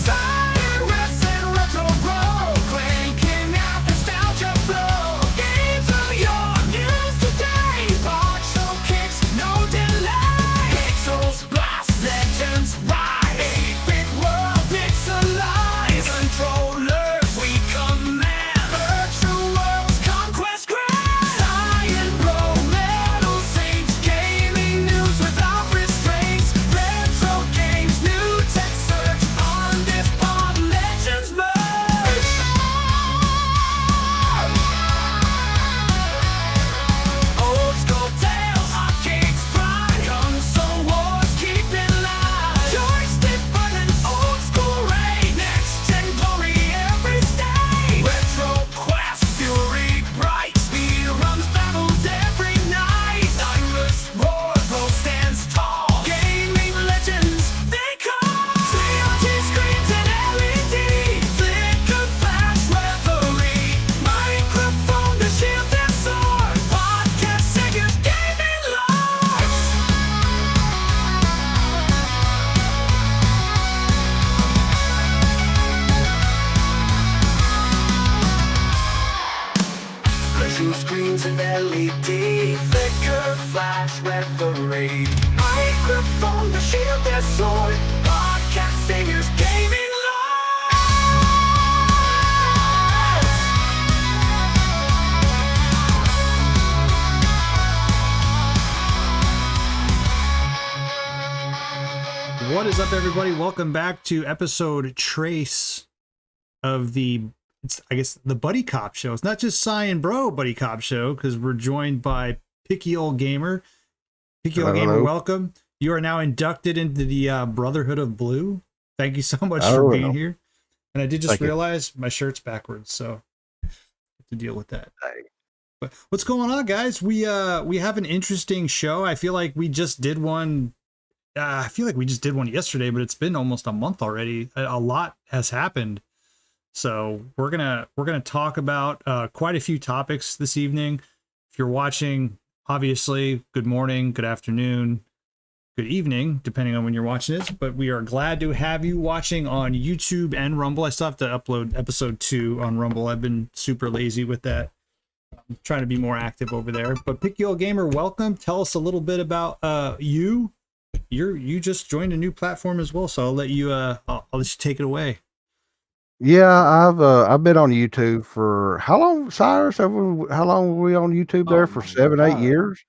Cyrus and RetroBro, cranking out nostalgia flow. Games of your news today, partial kicks, no delay. Pixels blast, legends rise. 8-bit world pixelize. Controllers we command. Virtual worlds conquest grand. Cyan Bro, metal saints, gaming news without restraints. Retro games, new tech search on this pod, legends merge. Old school tales, arcades fly, console wars keep it live. Joystick buttons, old school rain, next gen glory every stage. Retro quest, fury bright, speed runs battles every night. Cyrus roars, Bro stands tall, gaming legends they call. CRT screens and LED, flicker, flash, reverie. Microphone to shield their sword, podcast singers, gaming lords. Flashing screens and LED, flicker, flash, reverie. Microphone to shield their sword, podcast singers, gaming lords. What is up, everybody? Welcome back to episode trace of I guess the Buddy Cop Show. It's not just Cyan Bro Buddy Cop Show, because we're joined by Picky Old Gamer. Picky Old Gamer, welcome. You are now inducted into the Brotherhood of Blue. Thank you so much for being here. And I did just realize my shirt's backwards, so I have to deal with that. But what's going on, guys? We have an interesting show. I feel like we just did one. I feel like we just did one yesterday, but it's been almost a month already. A lot has happened. So we're gonna talk about quite a few topics this evening. If you're watching, obviously, good morning, good afternoon, good evening, depending on when you're watching this. But we are glad to have you watching on YouTube and Rumble. I still have to upload episode 2 on Rumble. I've been super lazy with that. I'm trying to be more active over there. But Picky Old Gamer, welcome. Tell us a little bit about you. You just joined a new platform as well, so I'll let you I'll let you take it away. Yeah, I've been on YouTube for how long, Cyrus? How long were we on YouTube there for? 7-8 years?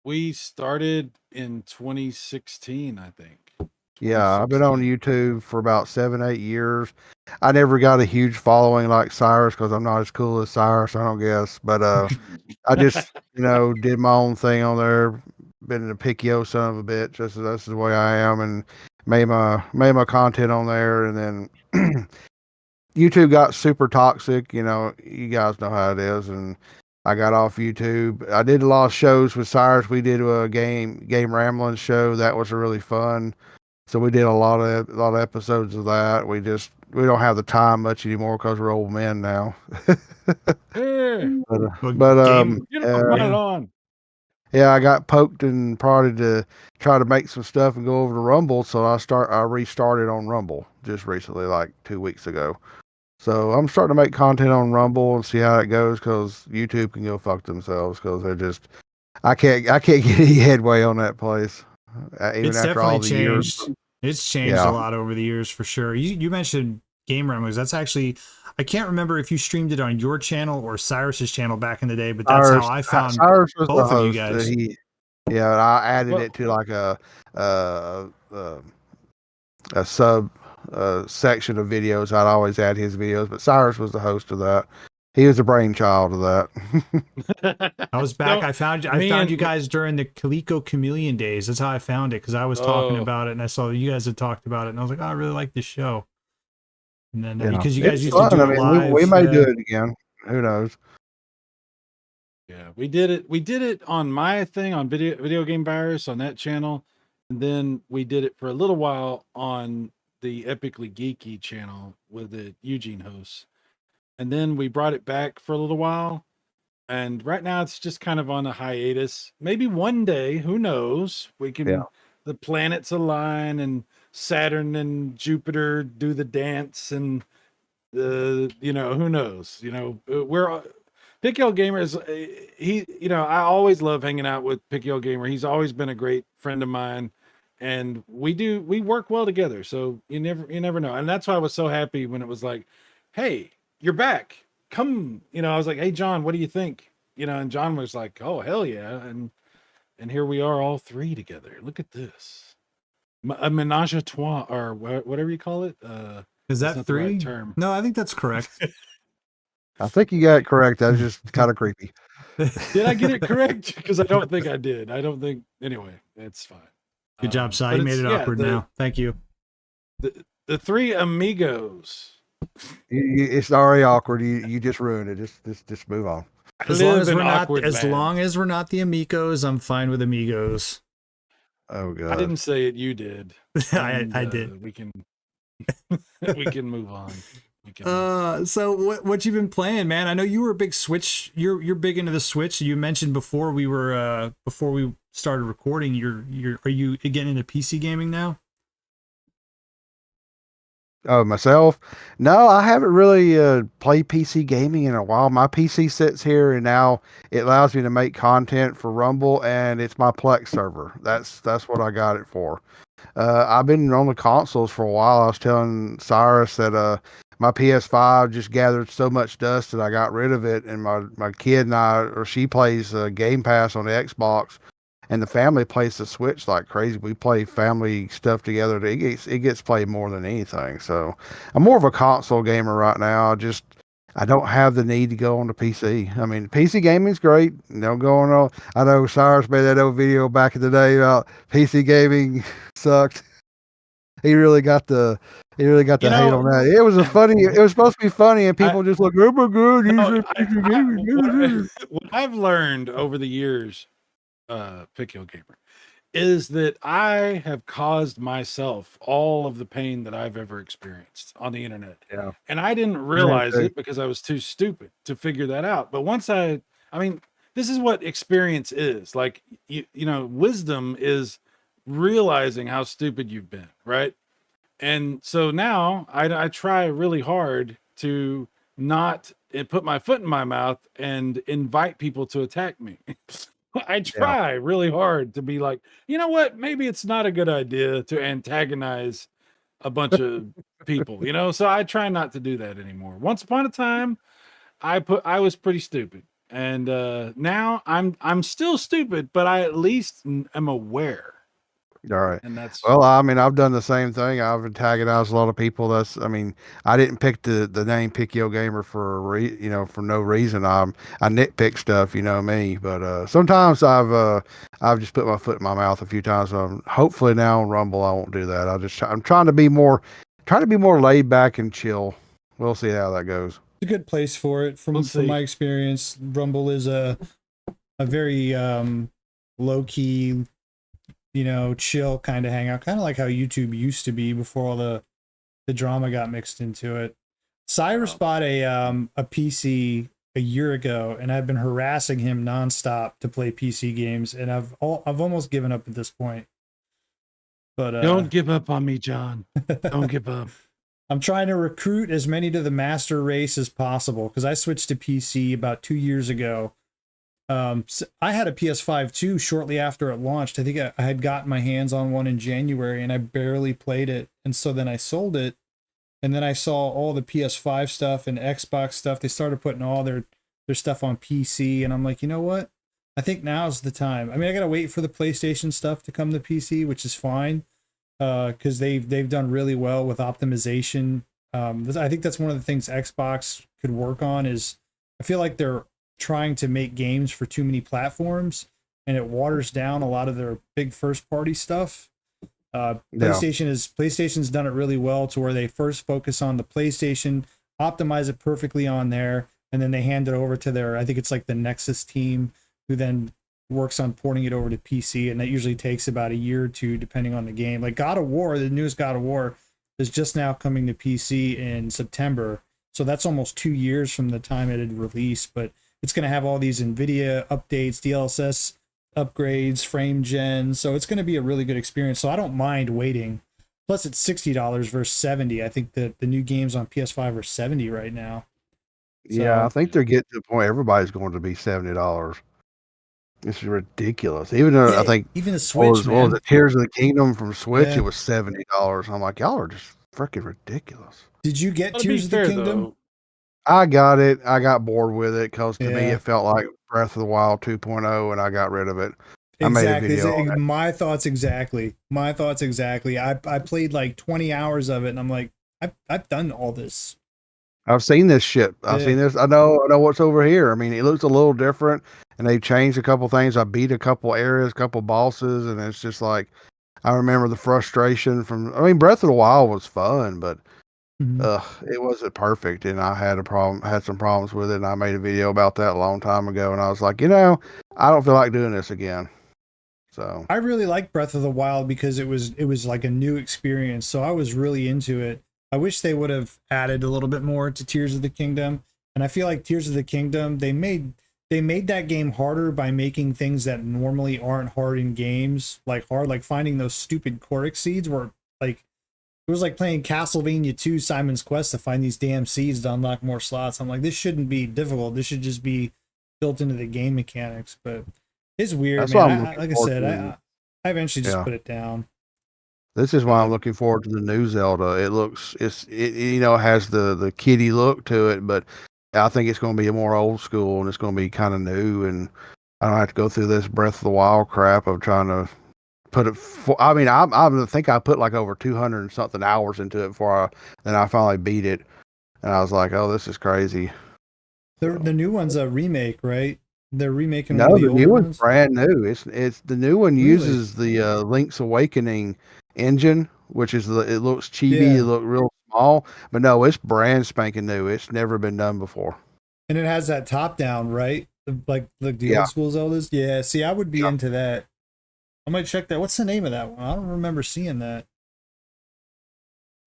We started in 2016, I think. Yeah, I've been on YouTube for about 7-8 years. I never got a huge following like Cyrus because I'm not as cool as Cyrus, I don't guess. But I just did my own thing on there. Been a picky old son of a bitch. That's the way I am, and made my content on there, and then YouTube got super toxic. You guys know how it is, and I got off YouTube. I did a lot of shows with Cyrus. We did a game rambling show that was really fun. So we did a lot of episodes of that. We don't have the time much anymore because we're old men now. Yeah, I got poked and prodded to try to make some stuff and go over to Rumble. So I restarted on Rumble just recently, like 2 weeks ago. So I'm starting to make content on Rumble and see how it goes, because YouTube can go fuck themselves, because they're just I can't get any headway on that place. Even It's after definitely all the changed. years. It's changed a lot over the years for sure. You mentioned Game Ramblings. That's actually, I can't remember if you streamed it on your channel or Cyrus's channel back in the day, but that's how I found Cyrus was both the of you host. guys. I added it to like a sub section of videos. I'd always add his videos, but Cyrus was the host of that. He was the brainchild of that. I was back. I found you guys during the Coleco Chameleon days. That's how I found it, because I was talking about it, and I saw you guys had talked about it, and I was like, oh, I really like this show. And then because you guys used to do it live, we may do it again. Who knows? Yeah, we did it. We did it on my thing on video game virus on that channel, and then we did it for a little while on the Epically Geeky channel with the Eugene hosts. and then we brought it back for a little while. And right now it's just kind of on a hiatus. Maybe one day, who knows, we can Yeah. the planets align and Saturn and Jupiter do the dance, and who knows? We're Pickyl Gamer is I always love hanging out with Pickyl Gamer. He's always been a great friend of mine, and we work well together. So you never know. And that's why I was so happy when it was like, hey, you're back. Come, I was like, hey John, what do you think? And John was like, oh hell yeah. And here we are all three together. Look at this. A menage a trois, or whatever you call it. Is that's that not the right 3? term. No, I think that's correct. I think you got it correct. That's just kind of creepy. Did I get it correct? Because I don't think I did. I don't think. Anyway, it's fine. Good job, Si. but You made it's- it yeah, awkward now. Thank you. The three amigos. It's already awkward. You just ruined it. Just move on. As long live as in we're not, awkward as bands. long as we're not the amigos, I'm fine with amigos. Oh god. I didn't say it. You did. I And, did. We can. We can move on. We can. So what you been playing, man? I know you were a big Switch. You're big into the Switch. You mentioned before we started recording. Are you getting into PC gaming now? Oh, myself? No, I haven't really played PC gaming in a while. My PC sits here, and now it allows me to make content for Rumble, and it's my Plex server. That's what I got it for. I've been on the consoles for a while. I was telling Cyrus that my PS5 just gathered so much dust that I got rid of it, and my kid and she plays Game Pass on the Xbox. And the family plays the Switch like crazy. We play family stuff together. It gets played more than anything. So I'm more of a console gamer right now. I don't have the need to go on the PC. I mean, PC gaming's great. Going on. I know Cyrus made that old video back in the day about PC gaming sucked. He really got the hate on that. It was supposed to be funny, and people just like, oh my god, PC gaming. What I've learned over the years, Pickyl Gamer, is that I have caused myself all of the pain that I've ever experienced on the internet. Yeah. And I didn't realize too. it because I was too stupid to figure that out. But once I mean, this is what experience is. Like, wisdom is realizing how stupid you've been, right? And so now I try really hard to not put my foot in my mouth and invite people to attack me. I try really hard to be like, you know what? Maybe it's not a good idea to antagonize a bunch of people, So I try not to do that anymore. Once upon a time, I was pretty stupid, and now I'm still stupid, but I at least am aware. All right. And that's Well, I mean, I've done the same thing. I've antagonized a lot of people. I didn't pick the name Pickyl Gamer for for no reason. I nitpick stuff, me. But sometimes I've just put my foot in my mouth a few times. Hopefully now on Rumble I won't do that. I'm trying to be more laid back and chill. We'll see how that goes. It's a good place for it. From my experience, Rumble is a very low key, chill kind of hangout, kind of like how YouTube used to be before all the drama got mixed into it. Cyrus bought a PC a year ago, and I've been harassing him nonstop to play PC games, and I've almost given up at this point. But don't give up on me, John. Don't give up. I'm trying to recruit as many to the master race as possible because I switched to PC about 2 years ago. So I had a PS5 too shortly after it launched. I think I had gotten my hands on one in January, and I barely played it. And so then I sold it, and then I saw all the PS5 stuff and Xbox stuff. They started putting all their stuff on PC, and I'm like, you know what? I think now's the time. I mean, I gotta wait for the PlayStation stuff to come to PC, which is fine, because they've done really well with optimization. I think that's one of the things Xbox could work on. Is I feel like they're trying to make games for too many platforms, and it waters down a lot of their big first party stuff. PlayStation's done it really well to where they first focus on the PlayStation, optimize it perfectly on there, and then they hand it over to their, I think it's like the Nexus team, who then works on porting it over to PC, and that usually takes about a year or two depending on the game. Like God of War, the newest God of War is just now coming to PC in September. So that's almost 2 years from the time it had released, but it's going to have all these NVIDIA updates, DLSS upgrades, frame gen. So it's going to be a really good experience. So I don't mind waiting. Plus, it's $60 versus 70. I think that the new games on PS5 are 70 right now. Yeah, I So think they're getting to the point everybody's going to be $70. It's ridiculous. Even though I yeah, think even the what Switch, was man. it Tears of the Kingdom from Switch? It Yeah. was $70. I'm like, y'all are just freaking ridiculous. Did you get Well, to be Tears of the fair, Kingdom? though, I got it. I got bored with it because to me Yeah. it felt like Breath of the Wild 2.0, and I got rid of it. I made a Exactly. video on that. My thoughts exactly. My thoughts exactly. I played like 20 hours of it and I'm like, I've done all this. I've seen this shit. I've Yeah. seen this. I know what's over here. I mean, it looks a little different, and they changed a couple things. I beat a couple areas, couple bosses, and it's just like I remember the frustration from. I mean, Breath of the Wild was fun, but Mhm. it wasn't perfect, and I had some problems with it, and I made a video about that a long time ago, and I was like, I don't feel like doing this again. So I really like Breath of the Wild because it was like a new experience. So I was really into it. I wish they would have added a little bit more to Tears of the Kingdom. And I feel like Tears of the Kingdom, they made that game harder by making things that normally aren't hard in games, like hard, like finding those stupid Korok seeds were like it was like playing Castlevania 2 Simon's Quest to find these damn seeds to unlock more slots. I'm like, this shouldn't be difficult. This should just be built into the game mechanics. But it's weird, that's why man. I'm looking Like I forward said, to. I eventually just Yeah. put it down. This is why I'm But looking forward to the new Zelda. It has the kiddie look to it, but I think it's going to be more old school and it's going to be kind of new. And I don't have to go through this Breath of the Wild crap of trying to put it. I mean, I think I put like over 200 and something hours into it then I finally beat it, and I was like, oh, this is crazy. the new one's a remake, right? They're remaking one of No, the the new older one's ones. brand new. It's the new one Really? uses the Link's Awakening engine, which is it looks chibi, it Yeah. look real small, but no, it's brand spanking new. It's never been done before. And it has that top down, right? Like the Yeah, old school Zeldas. Yeah. See, I would be yeah. into that. I might check that. What's the name of that one? I don't remember seeing that.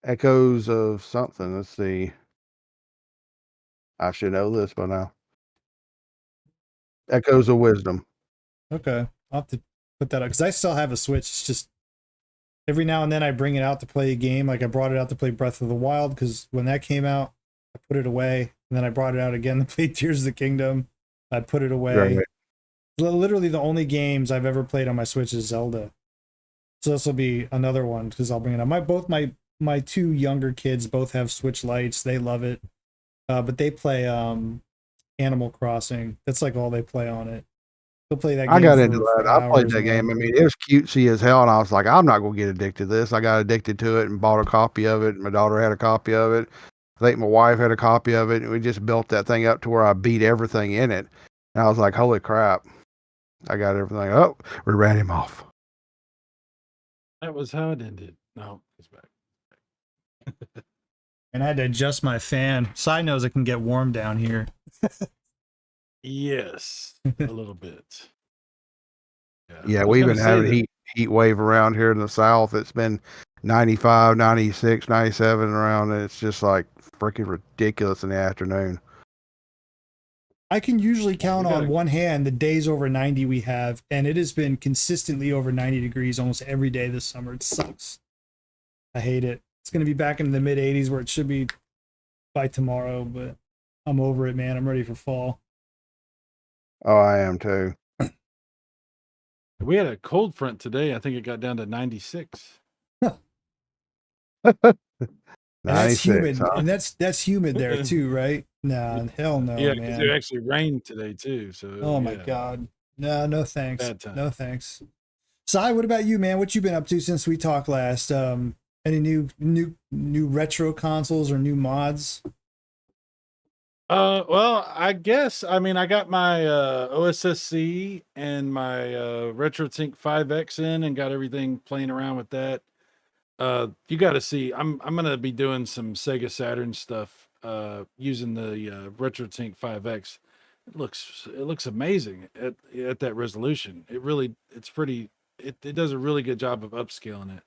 Echoes of something. Let's see. I should know this by now. Echoes of Wisdom. Okay. I'll have to put that up because I still have a Switch. It's just every now and then I bring it out to play a game. Like I brought it out to play Breath of the Wild because when that came out, I put it away. And then I brought it out again to play Tears of the Kingdom. I put it Right. away. Literally the only games I've ever played on my Switch is Zelda. So this will be another one because I'll bring it up. My two younger kids both have Switch Lights. They love it. But they play Animal Crossing. That's like all they play on it. They'll play that I game got into for that. I played hours that and game. I hours. mean, it was cutesy as hell, and I was like, I'm not gonna get addicted to this. I got addicted to it and bought a copy of it. My daughter had a copy of it. I think my wife had a copy of it, and we just built that thing up to where I beat everything in it. And I was like, holy crap. I got everything. Oh, we ran him off. that was how it ended. No, he's back. And I had to adjust my fan. Side knows it can get warm down here. Yes, a little bit. Yeah, I was we've gonna been say having that. heat wave around here in the south. It's been 95, 96, 97 around, and it's just like freaking ridiculous in the afternoon. I can usually count We on gotta. one hand the days over 90 we have, and it has been consistently over 90 degrees almost every day this summer. It sucks. I hate it. It's going to be back in the mid 80s where it should be by tomorrow, but I'm over it, man. I'm ready for fall. Oh, I am too. We had a cold front today. I think it got down to 96. And that's 96, humid, huh? and that's humid there too, right? Nah, hell no, Yeah, because it man. actually rained today too. So Oh my yeah, god. No, no thanks. bad time. No thanks. Sai, what about you, man? What you been up to since we talked last? Any new retro consoles or new mods? Well, I guess I mean I got my OSSC and my RetroTink 5X in and got everything playing around with that. You got to see. I'm gonna be doing some Sega Saturn stuff using the RetroTink 5X. It looks amazing at that resolution. It's pretty. It does a really good job of upscaling it,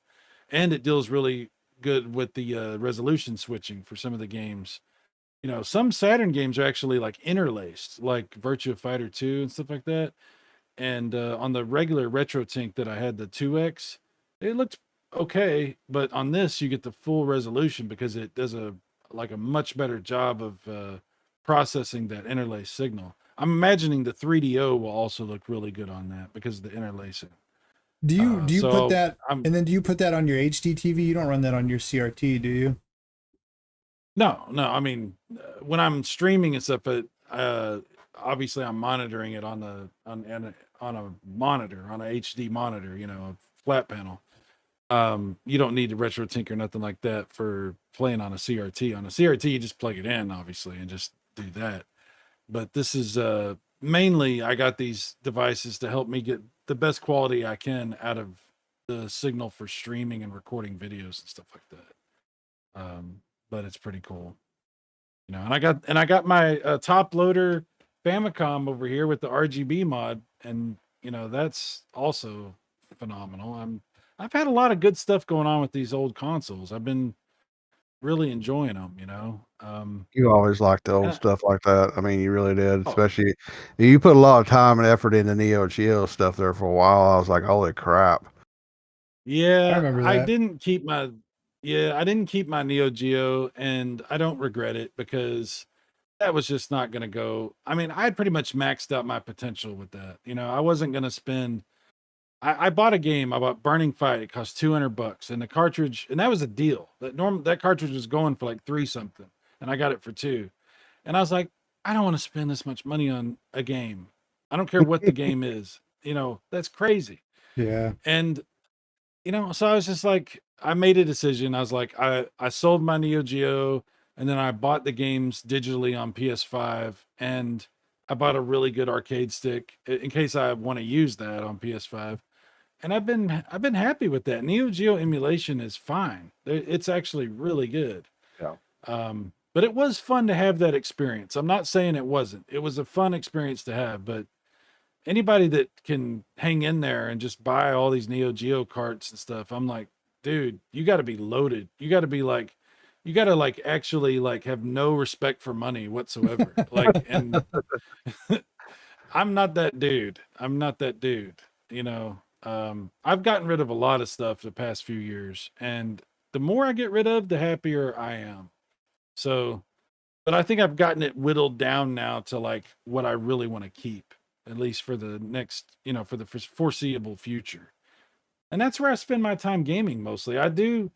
and it deals really good with the resolution switching for some of the games. you know, some Saturn games are actually like interlaced, like Virtua Fighter 2 and stuff like that. And on the regular RetroTink that I had, the 2X, it looked okay, but on this you get the full resolution because it does a much better job of processing that interlaced signal. I'm imagining the 3DO will also look really good on that because of the interlacing. Do you put So that, I'm and then do you put that on your HD TV? You don't run that on your CRT, do you? no, no. I mean, when I'm streaming and stuff, but obviously I'm monitoring it on a monitor, on a HD monitor, you know, a flat panel. You don't need to retro tink or nothing like that for playing on a CRT. On a CRT, you just plug it in, obviously, and just do that. But this is mainly I got these devices to help me get the best quality I can out of the signal for streaming and recording videos and stuff like that. But it's pretty cool, you know. And I got my top loader Famicom over here with the RGB mod, and you know that's also phenomenal. I've had a lot of good stuff going on with these old consoles. I've been really enjoying them, you know. You always liked the old And stuff like that. I mean, you really did. oh Especially you put a lot of time and effort into Neo Geo stuff there for a while. I was like, holy crap. I yeah, remember that. I didn't keep my Neo Geo, and I don't regret it because that was just not going to go. I mean, I had pretty much maxed out my potential with that. You know, I wasn't going to spend. I bought a game. I bought Burning Fight. It cost $200, and the cartridge, and that was a deal. That cartridge was going for like three something, and I got it for two. And I was like, I don't want to spend this much money on a game. I don't care what the game is. You know, that's crazy. Yeah. And you know, so I was just like, I made a decision. I was like, I sold my Neo Geo, and then I bought the games digitally on PS5, and I bought a really good arcade stick in case I want to use that on PS5. And I've been happy with that. Neo Geo emulation is fine. It's actually really good. Yeah. But it was fun to have that experience. I'm not saying it wasn't. It was a fun experience to have, but anybody that can hang in there and just buy all these Neo Geo carts and stuff, I'm like, dude, you got to be loaded. You got to be like, you got to like actually like have no respect for money whatsoever. Like, and I'm not that dude. I'm not that dude. You know, I've gotten rid of a lot of stuff the past few years, and the more I get rid of, the happier I am. So, but I think I've gotten it whittled down now to like what I really want to keep, at least for the next, you know, for the foreseeable future. And that's where I spend my time gaming mostly. I do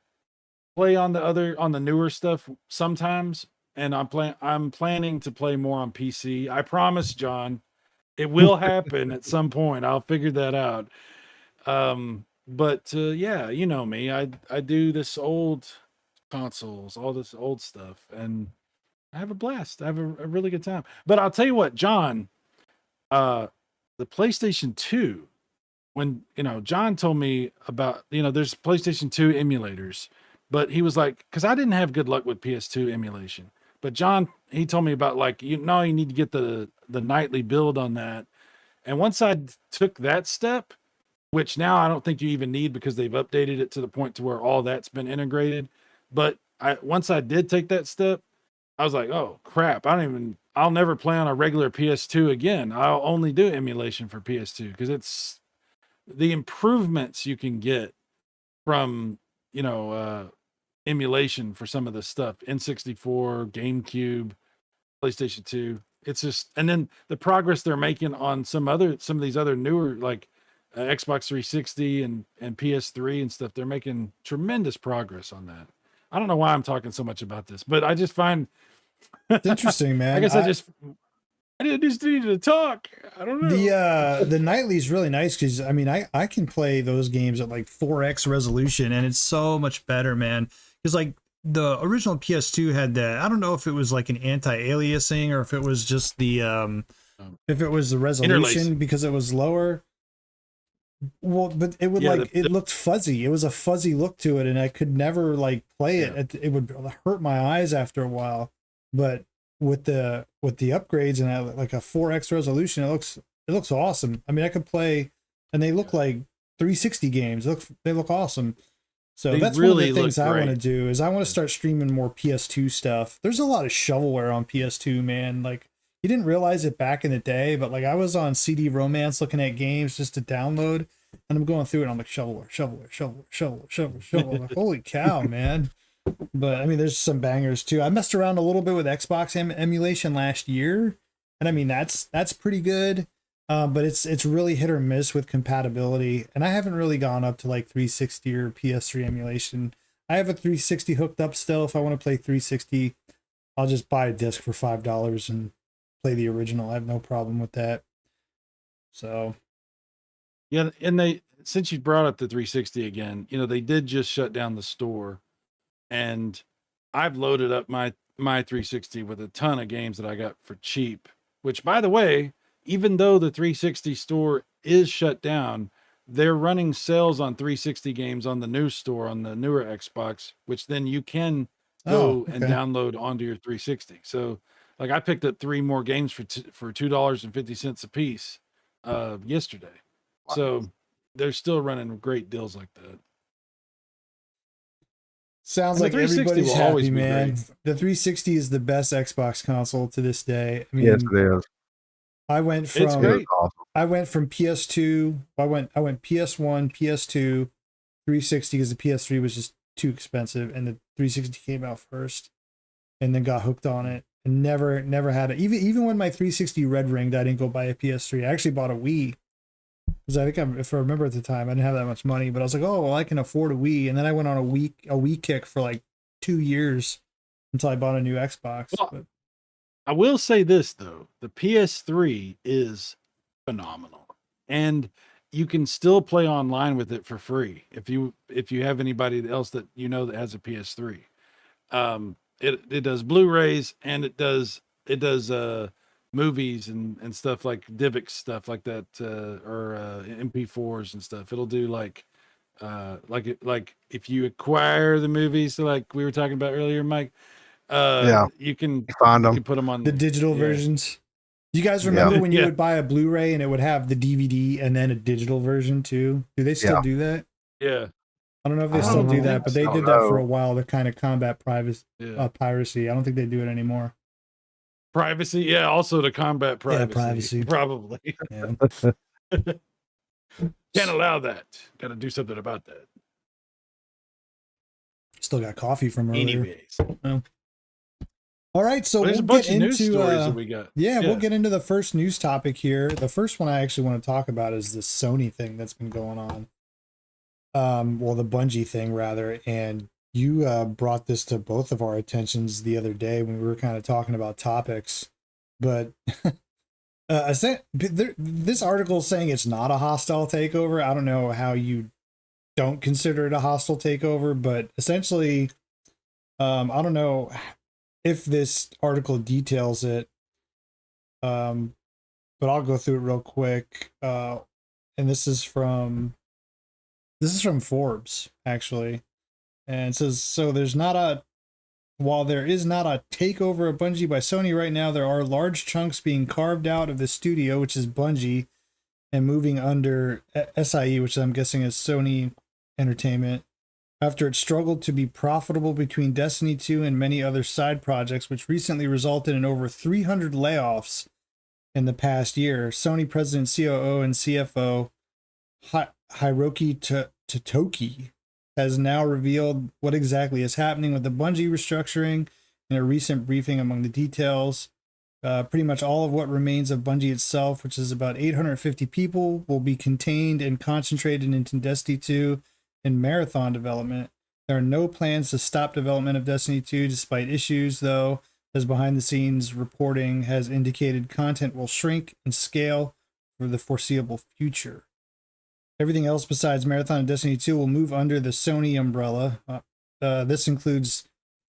play on the newer stuff sometimes, and I'm planning to play more on PC. I promise, John, it will happen at some point. I'll figure that out. But yeah, you know me. I do this old consoles, all this old stuff, and I have a blast. I have a really good time. But I'll tell you what, John, uh the PlayStation 2, when you know, John told me about, you know, there's PlayStation 2 emulators, but he was like, because I didn't have good luck with PS2 emulation. But John, he told me about like, you know, you need to get the nightly build on that. And once I took that step, which now I don't think you even need because they've updated it to the point to where all that's been integrated. But once I did take that step, I was like, oh crap, I'll never play on a regular PS2 again. I'll only do emulation for PS2 because it's the improvements you can get from, you know, emulation for some of this stuff. N64, GameCube, PlayStation 2. It's just, and then the progress they're making on some of these other newer, like Xbox 360 and PS3 and stuff. They're making tremendous progress on that. I don't know why I'm talking so much about this, but I just find It's interesting, I man. guess I just needed to talk. I don't know. The nightly is really nice because I mean I can play those games at like 4x resolution and it's so much better, man. Because like the original PS2 had that. I don't know if it was like an anti-aliasing or if it was just the if it was the resolution because it was lower. Well, but it would like it looked fuzzy. It was a fuzzy look to it, and I could never like play it. It would hurt my eyes after a while. But with the upgrades and like a 4x resolution, it looks awesome. I mean, I could play, and they look like 360 games. They look awesome. So They that's really one of the things look I want to great. do is I want to start streaming more PS2 stuff. There's a lot of shovelware on PS2, man. Like you didn't realize it back in the day, but like I was on CD Romance looking at games just to download, and I'm going through it. And I'm like shovelware. Like, holy cow, man! But I mean, there's some bangers too. I messed around a little bit with Xbox emulation last year, and I mean that's pretty good. But it's really hit or miss with compatibility, and I haven't really gone up to like 360 or PS3 emulation. I have a 360 hooked up still. If I want to play 360, I'll just buy a disc for $5 and play the original. I have no problem with that. So Yeah, and they since you brought up the 360 again, they did just shut down the store, and I've loaded up my 360 with a ton of games that I got for cheap. Which, by the way, even though the 360 store is shut down, they're running sales on 360 games on the new store on the newer Xbox, which then you can go and download onto your 360. So, like, I picked up 3 more games for $2.50 a piece yesterday. Wow. So they're still running great deals like that. sounds And the like 360 everybody's will always happy, be man. great. The 360 is the best Xbox console to this day. I mean, Yes, it is. I went It's from great. It's awesome. I went from PS2. I went PS1, PS2, 360 because the PS3 was just too expensive, and the 360 came out first, and then got hooked on it, and never had it. Even when my 360 red ringed, I didn't go buy a PS3. I actually bought a Wii because I think if I remember at the time, I didn't have that much money, but I was like, oh well, I can afford a Wii, and then I went on a Wii kick for like 2 years until I bought a new Xbox. Well, But I will say this though, the PS3 is phenomenal, and you can still play online with it for free if you have anybody else that that has a PS3. It does Blu-rays, and it does movies and stuff like DivX stuff like that, or MP4s and stuff. It'll do like if you acquire the movies like we were talking about earlier, Mike. Yeah. You can You find them. put them on the digital yeah. versions. You guys remember Yeah. when you Yeah. would buy a Blu-ray and it would have the DVD and then a digital version too? Do they still Yeah. do that? Yeah, I don't know if they I still don't do that, but they think did so, that for no. a while to kind of combat yeah. piracy. I don't think they do it anymore. Privacy, yeah. Also to combat Yeah, privacy, privacy. probably Yeah. can't allow that. Got to do something about that. Still got coffee from earlier. Anyways, All right, so there's we'll a bunch get of news into stories that we got. yeah, we'll get into the first news topic here. The first one I actually want to talk about is this Sony thing that's been going on. Well, the Bungie thing rather, and you brought this to both of our attentions the other day when we were kind of talking about topics. But this article is saying it's not a hostile takeover. I don't know how you don't consider it a hostile takeover, but essentially, I don't know if this article details it, but I'll go through it real quick. And this is from Forbes actually, and it says while there is not a takeover of Bungie by Sony right now, there are large chunks being carved out of the studio, which is Bungie, and moving under SIE, which I'm guessing is Sony Entertainment, after it struggled to be profitable between Destiny 2 and many other side projects, which recently resulted in over 300 layoffs in the past year. Sony president, COO, and CFO Hiroki Totoki has now revealed what exactly is happening with the Bungie restructuring in a recent briefing. Among the details, pretty much all of what remains of Bungie itself, which is about 850 people, will be contained and concentrated into Destiny 2 and Marathon development. There are no plans to stop development of Destiny 2 despite issues, though, as behind the scenes reporting has indicated content will shrink and scale for the foreseeable future. Everything else besides Marathon and Destiny 2 will move under the Sony umbrella. This includes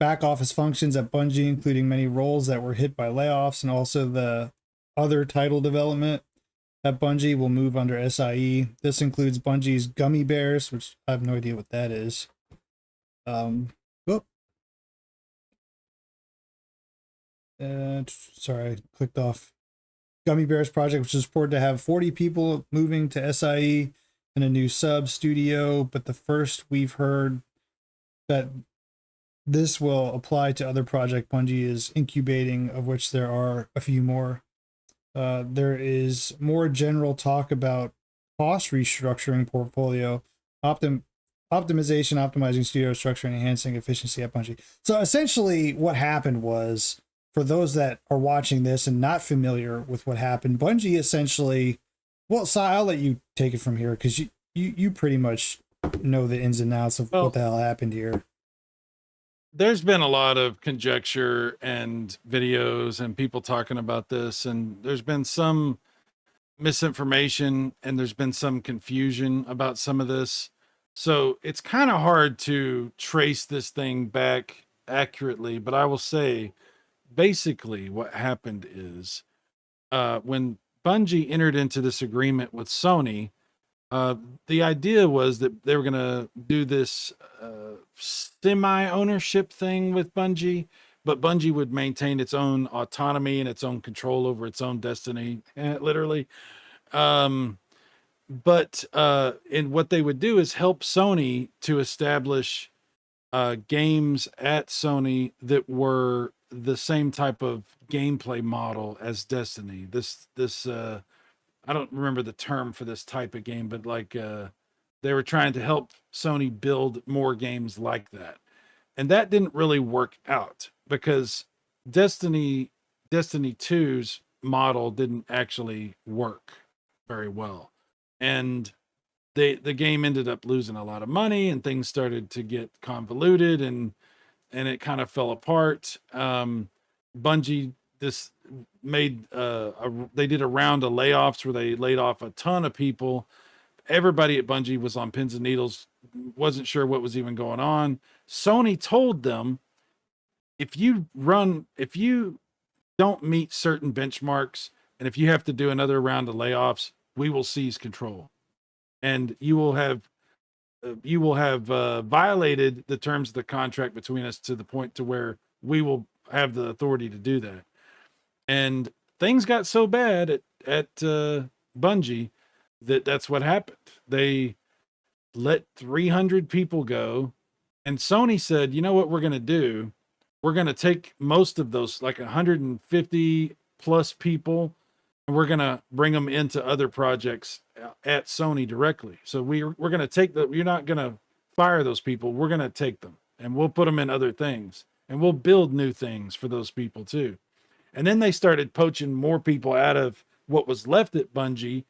back office functions at Bungie, including many roles that were hit by layoffs, and also the other title development at Bungie will move under SIE. This includes Bungie's Gummy Bears, which I have no idea what that is. Sorry, I clicked off. Gummy Bears project, which is reported to have 40 people moving to SIE and a new sub studio, but the first we've heard that this will apply to other project Bungie is incubating, of which there are a few more. There is more general talk about cost restructuring portfolio, optimization, optimizing studio structure, and enhancing efficiency at Bungie. So essentially what happened was, for those that are watching this and not familiar with what happened, Bungie essentially, well, Si, I'll let you take it from here because you pretty much know the ins and outs of what the hell happened here. There's been a lot of conjecture and videos and people talking about this, and there's been some misinformation and there's been some confusion about some of this. So it's kind of hard to trace this thing back accurately, but I will say basically what happened is when Bungie entered into this agreement with Sony, the idea was that they were going to do this semi-ownership thing with Bungie, but Bungie would maintain its own autonomy and its own control over its own destiny, literally. And what they would do is help Sony to establish games at Sony that were the same type of gameplay model as Destiny. This I don't remember the term for this type of game, but like they were trying to help Sony build more games like that. And that didn't really work out because Destiny 2's model didn't actually work very well. And the game ended up losing a lot of money and things started to get convoluted and it kind of fell apart. Bungie they did a round of layoffs where they laid off a ton of people. Everybody at Bungie was on pins and needles, wasn't sure what was even going on. Sony told them, if you don't meet certain benchmarks and if you have to do another round of layoffs, we will seize control and you will have violated the terms of the contract between us to the point to where we will have the authority to do that. And things got so bad at Bungie that's what happened. They let 300 people go, and Sony said, "You know what we're going to do? We're going to take most of those, like 150 plus people, and we're going to bring them into other projects at Sony directly. So we're going to take you're not going to fire those people. We're going to take them, and we'll put them in other things, and we'll build new things for those people too." And then they started poaching more people out of what was left at Bungie.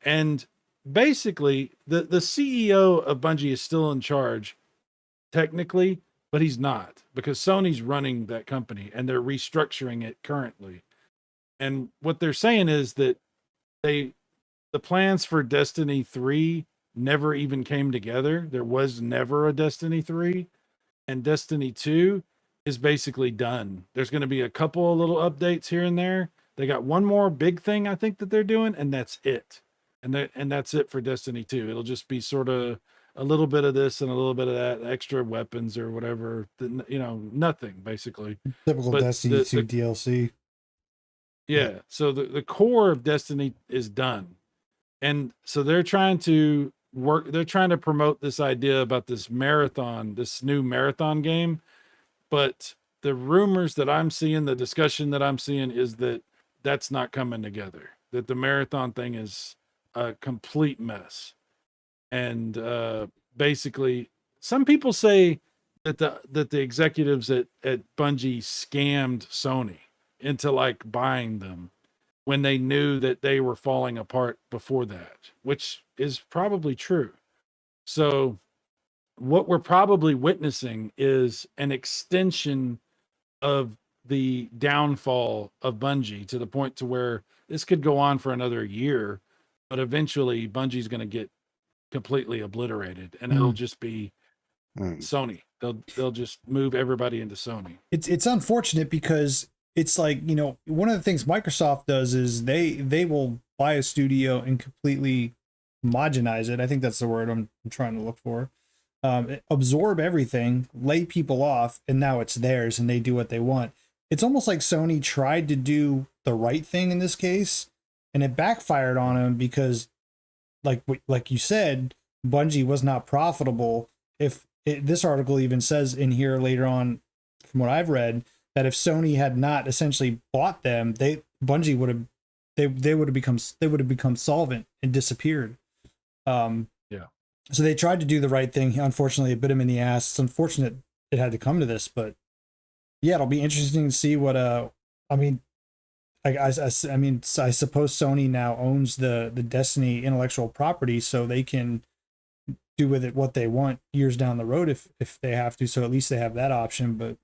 And basically, the CEO of Bungie is still in charge, technically, but he's not because Sony's running that company and they're restructuring it currently. And what they're saying is that the plans for Destiny 3 never even came together. There was never a Destiny 3, and Destiny 2 is basically done. There's going to be a couple of little updates here and there. They got one more big thing I think that they're doing, and that's it. And that's it for Destiny 2. It'll just be sort of a little bit of this and a little bit of that, extra weapons or whatever. Nothing basically. Typical Destiny 2 DLC. Yeah. So the core of Destiny is done. And so they're trying to promote this idea about this new marathon game. But the rumors that I'm seeing, the discussion that I'm seeing is that that's not coming together, that the marathon thing is a complete mess. And basically, some people say that the executives at Bungie scammed Sony into like buying them when they knew that they were falling apart before that, which is probably true. So what we're probably witnessing is an extension of the downfall of Bungie to the point to where this could go on for another year, but eventually Bungie's going to get completely obliterated and it'll just be Sony. They'll just move everybody into Sony. It's unfortunate because it's like, one of the things Microsoft does is they will buy a studio and completely homogenize it. I think that's the word I'm trying to look for. Absorb everything, lay people off, and now it's theirs and they do what they want. It's almost like Sony tried to do the right thing in this case and it backfired on them because like you said, Bungie was not profitable. If this article even says in here later on, from what I've read, that if Sony had not essentially bought them, Bungie would have they would have become solvent and disappeared. Yeah. So they tried to do the right thing. Unfortunately, it bit them in the ass. It's unfortunate it had to come to this, but yeah, it'll be interesting to see what I mean, I suppose Sony now owns the Destiny intellectual property, so they can do with it what they want years down the road if they have to. So at least they have that option. But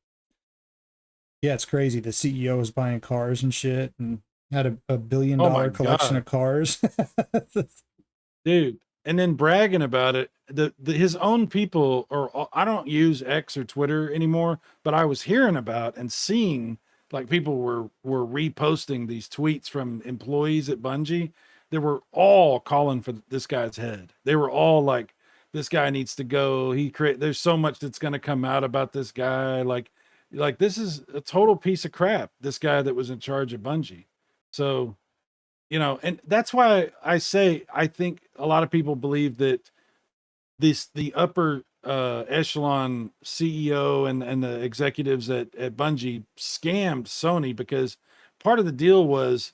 yeah, it's crazy. The CEO is buying cars and shit, and had a $1 billion Oh my collection God. of cars. Dude, and then bragging about it. His own people, or I don't use X or Twitter anymore, but I was hearing about and seeing like people were reposting these tweets from employees at Bungie. They were all calling for this guy's head. They were all like, this guy needs to go. There's so much that's going to come out about this guy. Like this is a total piece of crap. This guy that was in charge of Bungie. So, and that's why I say, I think a lot of people believe that the upper echelon CEO and the executives at Bungie scammed Sony, because part of the deal was,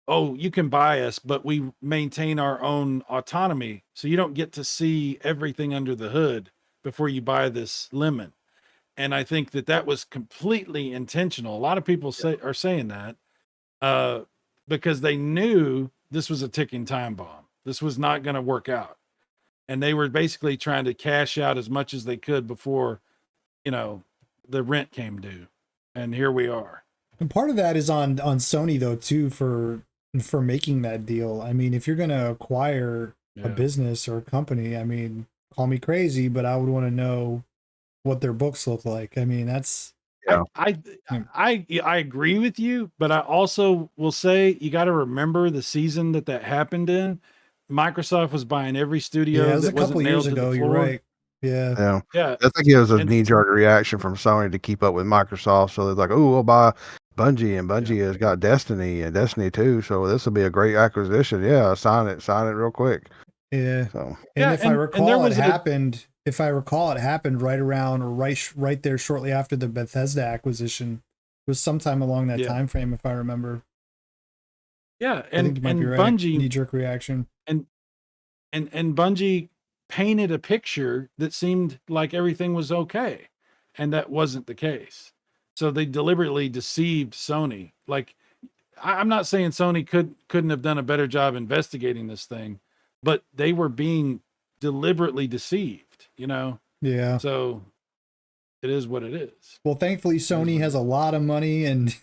oh, you can buy us, but we maintain our own autonomy. So you don't get to see everything under the hood before you buy this lemon. And I think that was completely intentional. A lot of people are saying that because they knew this was a ticking time bomb. This was not going to work out. And they were basically trying to cash out as much as they could before, the rent came due. And here we are. And part of that is on Sony though too, for making that deal. I mean, if you're going to acquire a business or a company, I mean, call me crazy, but I would want to know what their books look like. I mean, that's Yeah. I agree with you, but I also will say you got to remember the season that happened in. Microsoft was buying every studio. Yeah, it was that a couple wasn't years nailed to the ago. You're floor. right. Yeah. I think it was a And- knee-jerk reaction from Sony to keep up with Microsoft. So they're like, "Oh, we'll buy Bungie, and Bungie has got Destiny and Destiny 2, so this will be a great acquisition." Yeah, sign it real quick. Yeah. So And if I recall, there was If I recall, it happened right around or right there shortly after the Bethesda acquisition. It was sometime along that time frame, if I remember. Yeah, I think you might be right. Bungie Knee-jerk reaction. and Bungie painted a picture that seemed like everything was okay, and that wasn't the case. So they deliberately deceived Sony. Like, I'm not saying Sony couldn't have done a better job investigating this thing, but they were being deliberately deceived, Yeah. So it is what it is. Well, thankfully, Sony has a lot of money, and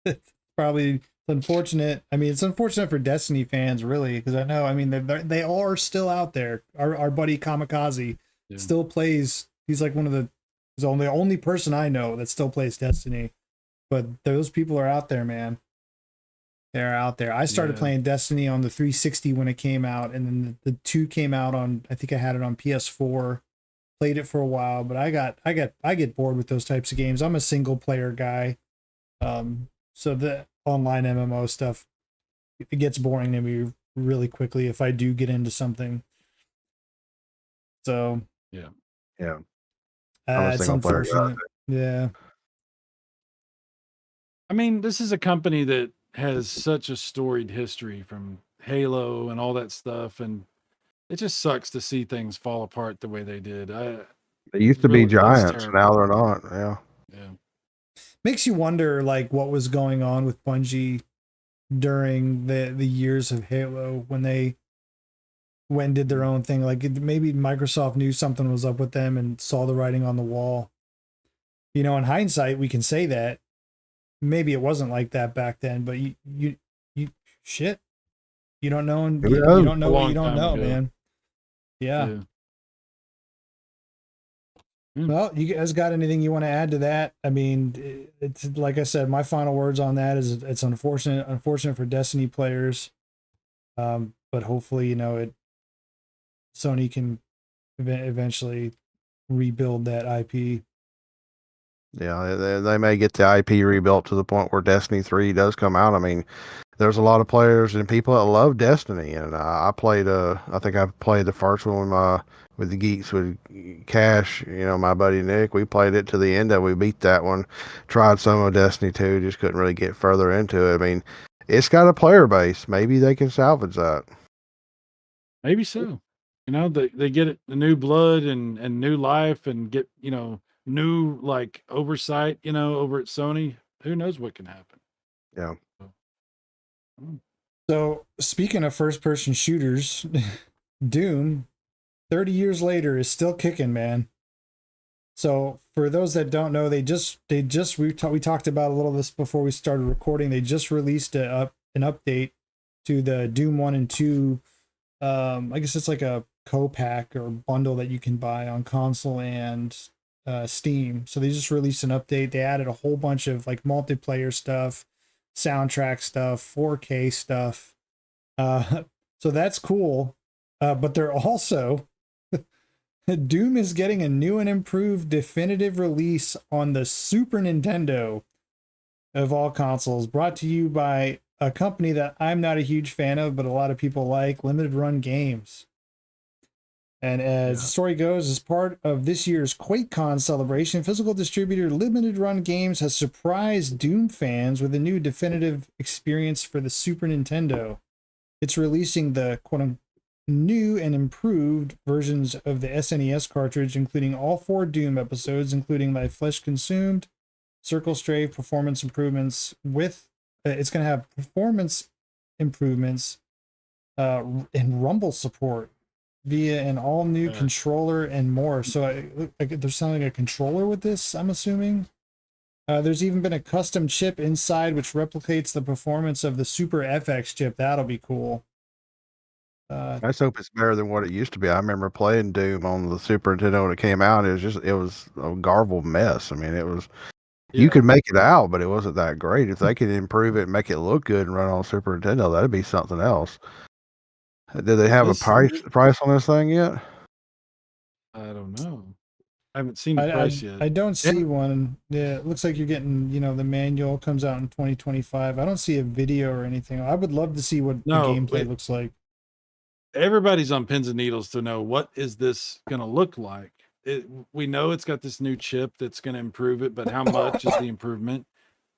it's probably unfortunate. I mean, it's unfortunate for Destiny fans, really, because I know, I mean, they are still out there. Our buddy Kamikaze still plays. He's like he's the only person I know that still plays Destiny. But those people are out there, man. They're out there. I started playing Destiny on the 360 when it came out, and then the 2 came out on, I think I had it on PS4. Played it for a while, but I get bored with those types of games. I'm a single player guy. So the online MMO stuff, it gets boring to me really quickly if I do get into something. So yeah, I'm a single player guy. Yeah. I mean, this is a company that has such a storied history from Halo and all that stuff, and it just sucks to see things fall apart the way they did. They used to be giants, now they're not. Yeah. Makes you wonder, like, what was going on with Bungie during the years of Halo when they went and did their own thing. Like, maybe Microsoft knew something was up with them and saw the writing on the wall. In hindsight, we can say that. Maybe it wasn't like that back then, but you shit. You don't know, and you don't know what you don't know, man. Yeah. Well, you guys got anything you want to add to that? I mean, it's like I said, my final words on that is it's unfortunate for Destiny players. But hopefully, Sony can eventually rebuild that IP. Yeah, they may get the IP rebuilt to the point where Destiny 3 does come out. I mean, there's a lot of players and people that love Destiny, and I played. I think I played the first one with the geeks with Cash. You know, my buddy Nick. We played it to the end. That we beat that one. Tried some of Destiny 2. Just couldn't really get further into it. I mean, it's got a player base. Maybe they can salvage that. Maybe so. You know, they get the new blood and new life and get, you know, new like oversight, you know, over at Sony. Who knows what can happen? Yeah. So speaking of first person shooters, Doom, 30 years later, is still kicking, man. So for those that don't know, we talked about a little of this before we started recording. They just released an update to the Doom 1 and 2. I guess it's like a co-pack or bundle that you can buy on console and Steam. So they just released an update. They added a whole bunch of like multiplayer stuff, soundtrack stuff, 4K stuff. So that's cool. But they're also Doom is getting a new and improved definitive release on the Super Nintendo of all consoles, brought to you by a company that I'm not a huge fan of, but a lot of people like, Limited Run Games. And as the story goes, as part of this year's QuakeCon celebration, physical distributor Limited Run Games has surprised Doom fans with a new definitive experience for the Super Nintendo. It's releasing the quote-unquote new and improved versions of the SNES cartridge, including all 4 Doom episodes, including Thy Flesh Consumed, Circle Strafe, performance improvements with it's going to have performance improvements and rumble support via an all new controller and more. So there's something like a controller with this, I'm assuming. There's even been a custom chip inside which replicates the performance of the Super FX chip. That'll be cool. Let's hope it's better than what it used to be. I remember playing Doom on the Super Nintendo when it came out. It was a garbled mess. I mean, you could make it out, but it wasn't that great. If they could improve it and make it look good and run on Super Nintendo, that'd be something else. Did they have a price on this thing yet? I don't know. I haven't seen the price yet. I don't see one. Yeah, it looks like you're getting, you know, the manual comes out in 2025. I don't see a video or anything. I would love to see what the gameplay looks like. Everybody's on pins and needles to know what is this going to look like. We know it's got this new chip that's going to improve it, but how much is the improvement?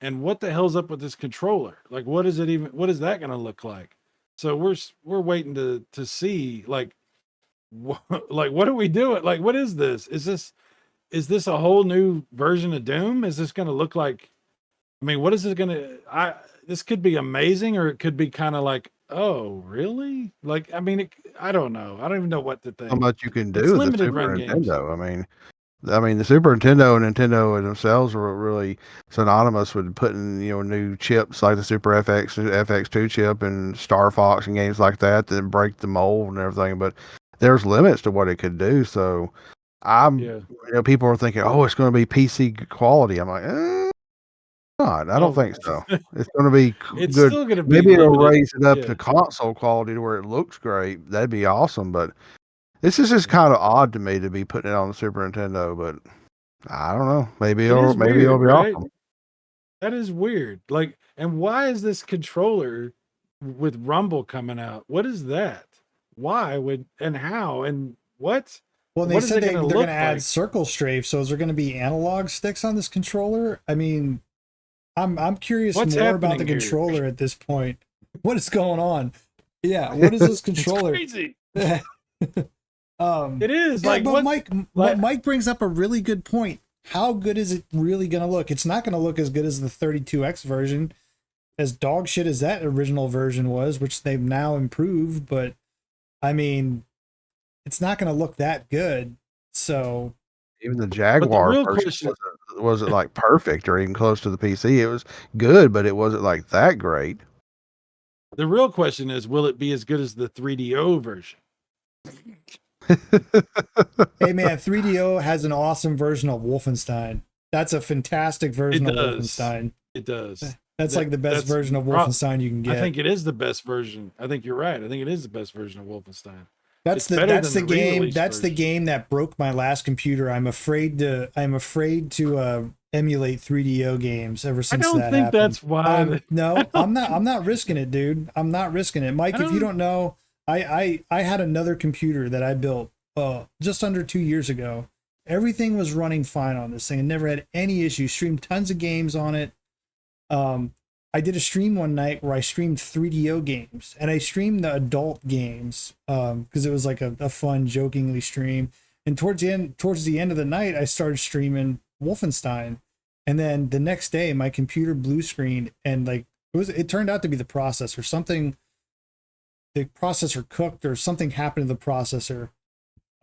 And what the hell's up with this controller? Like, what is that going to look like? So we're waiting to see like what are we doing? Like, what is this? Is this a whole new version of Doom? Is this going to look like? I mean, what is it going to? This could be amazing, or it could be kind of like, oh, really? Like, I mean, I don't know. I don't even know what to think. How much you can do with the Super Nintendo? I mean, the Super Nintendo and Nintendo themselves were really synonymous with putting, you know, new chips like the Super FX2 chip and Star Fox and games like that break the mold and everything. But there's limits to what it could do. So you know, people are thinking, oh, it's going to be PC quality. I'm like, not. I don't think so. It's going to be it's good. Still gonna be Maybe it'll limited. raise it up to console quality to where it looks great. That'd be awesome. But this is just kind of odd to me to be putting it on the Super Nintendo. But I don't know. Maybe it'll be awesome. That is weird. Like, and why is this controller with rumble coming out? What is that? Why would and how and what? Well, they said they're going to add circle strafe. So is there going to be analog sticks on this controller? I mean, I'm curious more about the controller at this point. What is going on? Yeah, what is this controller? It's crazy. It is like, but Mike brings up a really good point. How good is it really going to look? It's not going to look as good as the 32X version, as dog shit as that original version was, which they've now improved. But I mean, it's not going to look that good. So even the Jaguar version wasn't like perfect or even close to the PC. It was good, but it wasn't like that great. The real question is, will it be as good as the 3DO version? Hey man, 3DO has an awesome version of Wolfenstein. That's a fantastic version of Wolfenstein. It does. That's like the best version of Wolfenstein you can get. I think it is the best version. I think you're right. I think it is the best version of Wolfenstein. That's the game that broke my last computer. I'm afraid to emulate 3DO games ever I since don't that think happened. that's why. No, I'm not. I'm not risking it, dude. I'm not risking it, Mike. I If you don't- don't know, I had another computer that I built just under 2 years ago. Everything was running fine on this thing. I never had any issues. Streamed tons of games on it. I did a stream one night where I streamed 3DO games, and I streamed the adult games because it was like a fun, jokingly stream. And towards the end of the night, I started streaming Wolfenstein, and then the next day, my computer blue screened, and like it turned out to be the processor. Something, the processor cooked, or something happened to the processor.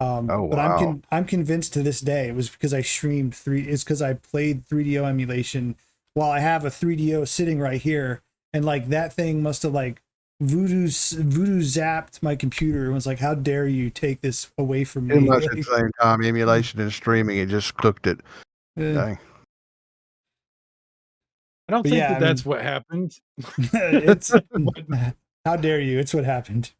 Oh, But wow. I'm convinced to this day it was because I streamed it's because I played 3DO emulation while I have a 3DO sitting right here, and like that thing must have like voodoo zapped my computer and was like, "How dare you take this away from Too me?" much at the same time. Emulation and streaming, it just cooked it. Eh, Dang. I don't But think yeah, I that's mean- what happened. it's how dare you? It's what happened.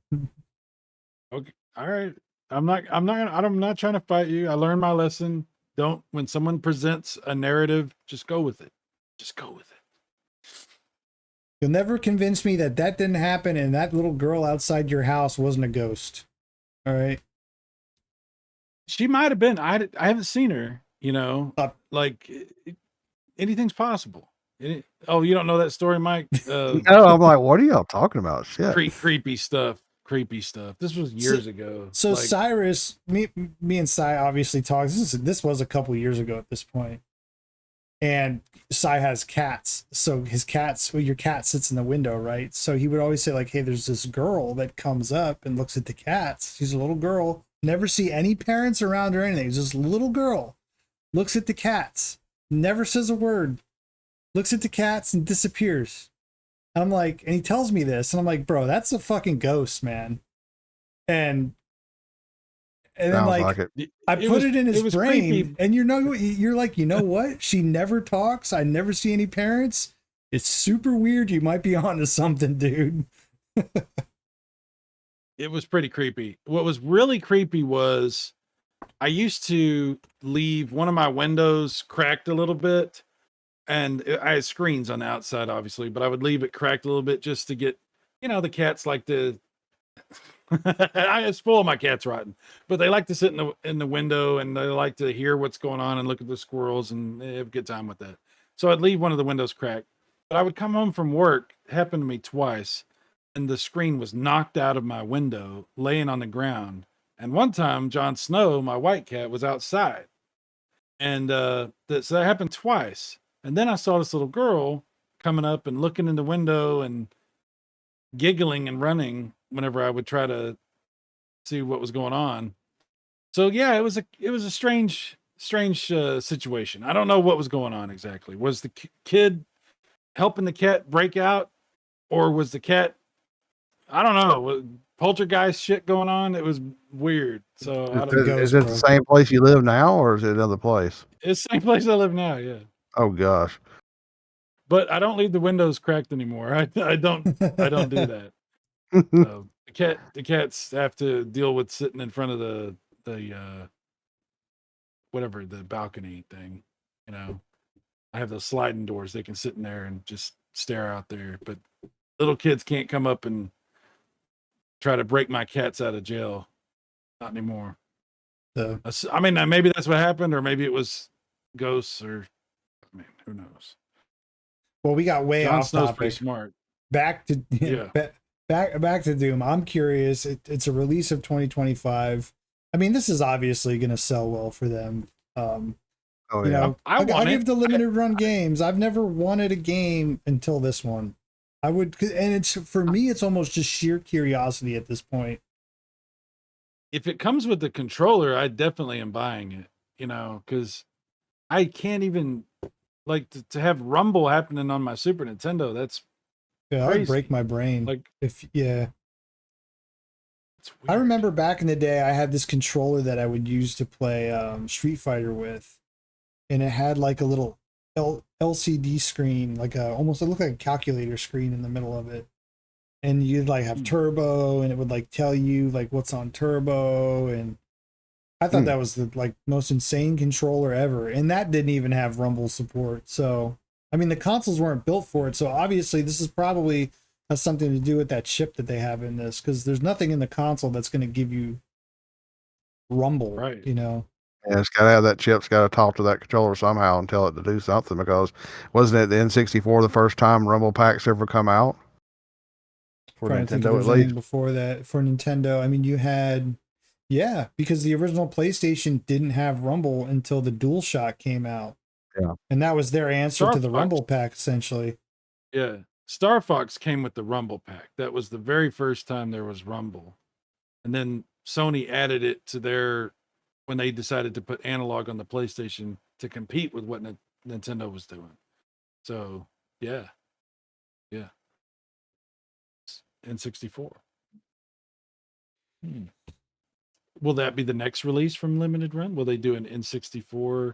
Okay. All right. I'm not trying to fight you. I learned my lesson. Don't, when someone presents a narrative, just go with it. Just go with it. You'll never convince me that didn't happen and that little girl outside your house wasn't a ghost. All right. She might have been. I haven't seen her, you know, like anything's possible. Oh, you don't know that story, Mike? No, I'm like, what are y'all talking about? Shit. Creepy stuff. Creepy stuff. This was years ago. So Like, Cyrus, me and Cy obviously talked. This was a couple years ago at this point. And Cy has cats. So his cats, well, your cat sits in the window, right? So he would always say, like, hey, there's this girl that comes up and looks at the cats. She's a little girl. Never see any parents around or anything. It's just a little girl. Looks at the cats. Never says a word. Looks at the cats and disappears. And I'm like, and he tells me this, and I'm like, bro, that's a fucking ghost, man. And then Sounds like, like it. I put it in his was brain, creepy. and you're like, you know what? She never talks. I never see any parents. It's super weird. You might be onto something, dude. It was pretty creepy. What was really creepy was I used to leave one of my windows cracked a little bit, and I had screens on the outside, obviously, but I would leave it cracked a little bit just to get, you know, the cats like to. I spoil my cats rotten, but they like to sit in the window, and they like to hear what's going on and look at the squirrels, and they have a good time with that. So I'd leave one of the windows cracked, but I would come home from work. It happened to me twice, and the screen was knocked out of my window, laying on the ground. And one time, Jon Snow, my white cat, was outside, and so that happened twice. And then I saw this little girl coming up and looking in the window and giggling and running whenever I would try to see what was going on. So yeah, it was a strange situation. I don't know what was going on exactly. Was the kid helping the cat break out, or was the cat, I don't know, poltergeist shit going on? It was weird. So I don't know. Is it the same place you live now, or is it another place? It's the same place I live now, yeah. Oh gosh. But I don't leave the windows cracked anymore. I don't do that. The cats have to deal with sitting in front of the whatever, the balcony thing, you know. I have those sliding doors. They can sit in there and just stare out there, but little kids can't come up and try to break my cats out of jail. Not anymore. So, I mean, maybe that's what happened, or maybe it was ghosts, or I mean, who knows. well, we got way Jon off Snow's pretty topic. smart. Back to Yeah. back to Doom. I'm curious. It's a release of 2025. I mean, this is obviously going to sell well for them. Oh You yeah. know, I I want give it. the limited run games. I've never wanted a game until this one. I would, and it's for me, it's almost just sheer curiosity at this point. If it comes with the controller, I definitely am buying it, you know, because I can't even like to have Rumble happening on my Super Nintendo. That's Yeah, that would crazy. break my brain. like, If yeah, it's I weird. remember back in the day, I had this controller that I would use to play Street Fighter with, and it had like a little LCD screen, like almost, it looked like a calculator screen in the middle of it, and you'd like have turbo, and it would like tell you like what's on turbo, and I thought that was the like most insane controller ever, and that didn't even have rumble support. So, I mean, the consoles weren't built for it. So obviously, this is probably has something to do with that chip that they have in this, because there's nothing in the console that's going to give you rumble, Right. you know. Yeah, it's got to have that chip's got to talk to that controller somehow and tell it to do something, because wasn't it the N64 the first time rumble packs ever come out? For Trying to think if Nintendo, at there's anything least. before that for Nintendo. I mean, you had, yeah, because the original PlayStation didn't have rumble until the DualShock came out. Yeah. And that was their answer Star to the Fox. rumble pack, essentially. Yeah. Star Fox came with the Rumble pack. That was the very first time there was Rumble. And then Sony added it to their when they decided to put analog on the PlayStation to compete with what Nintendo was doing. So, yeah. Yeah. N64. Will that be the next release from Limited Run? Will they do an N64?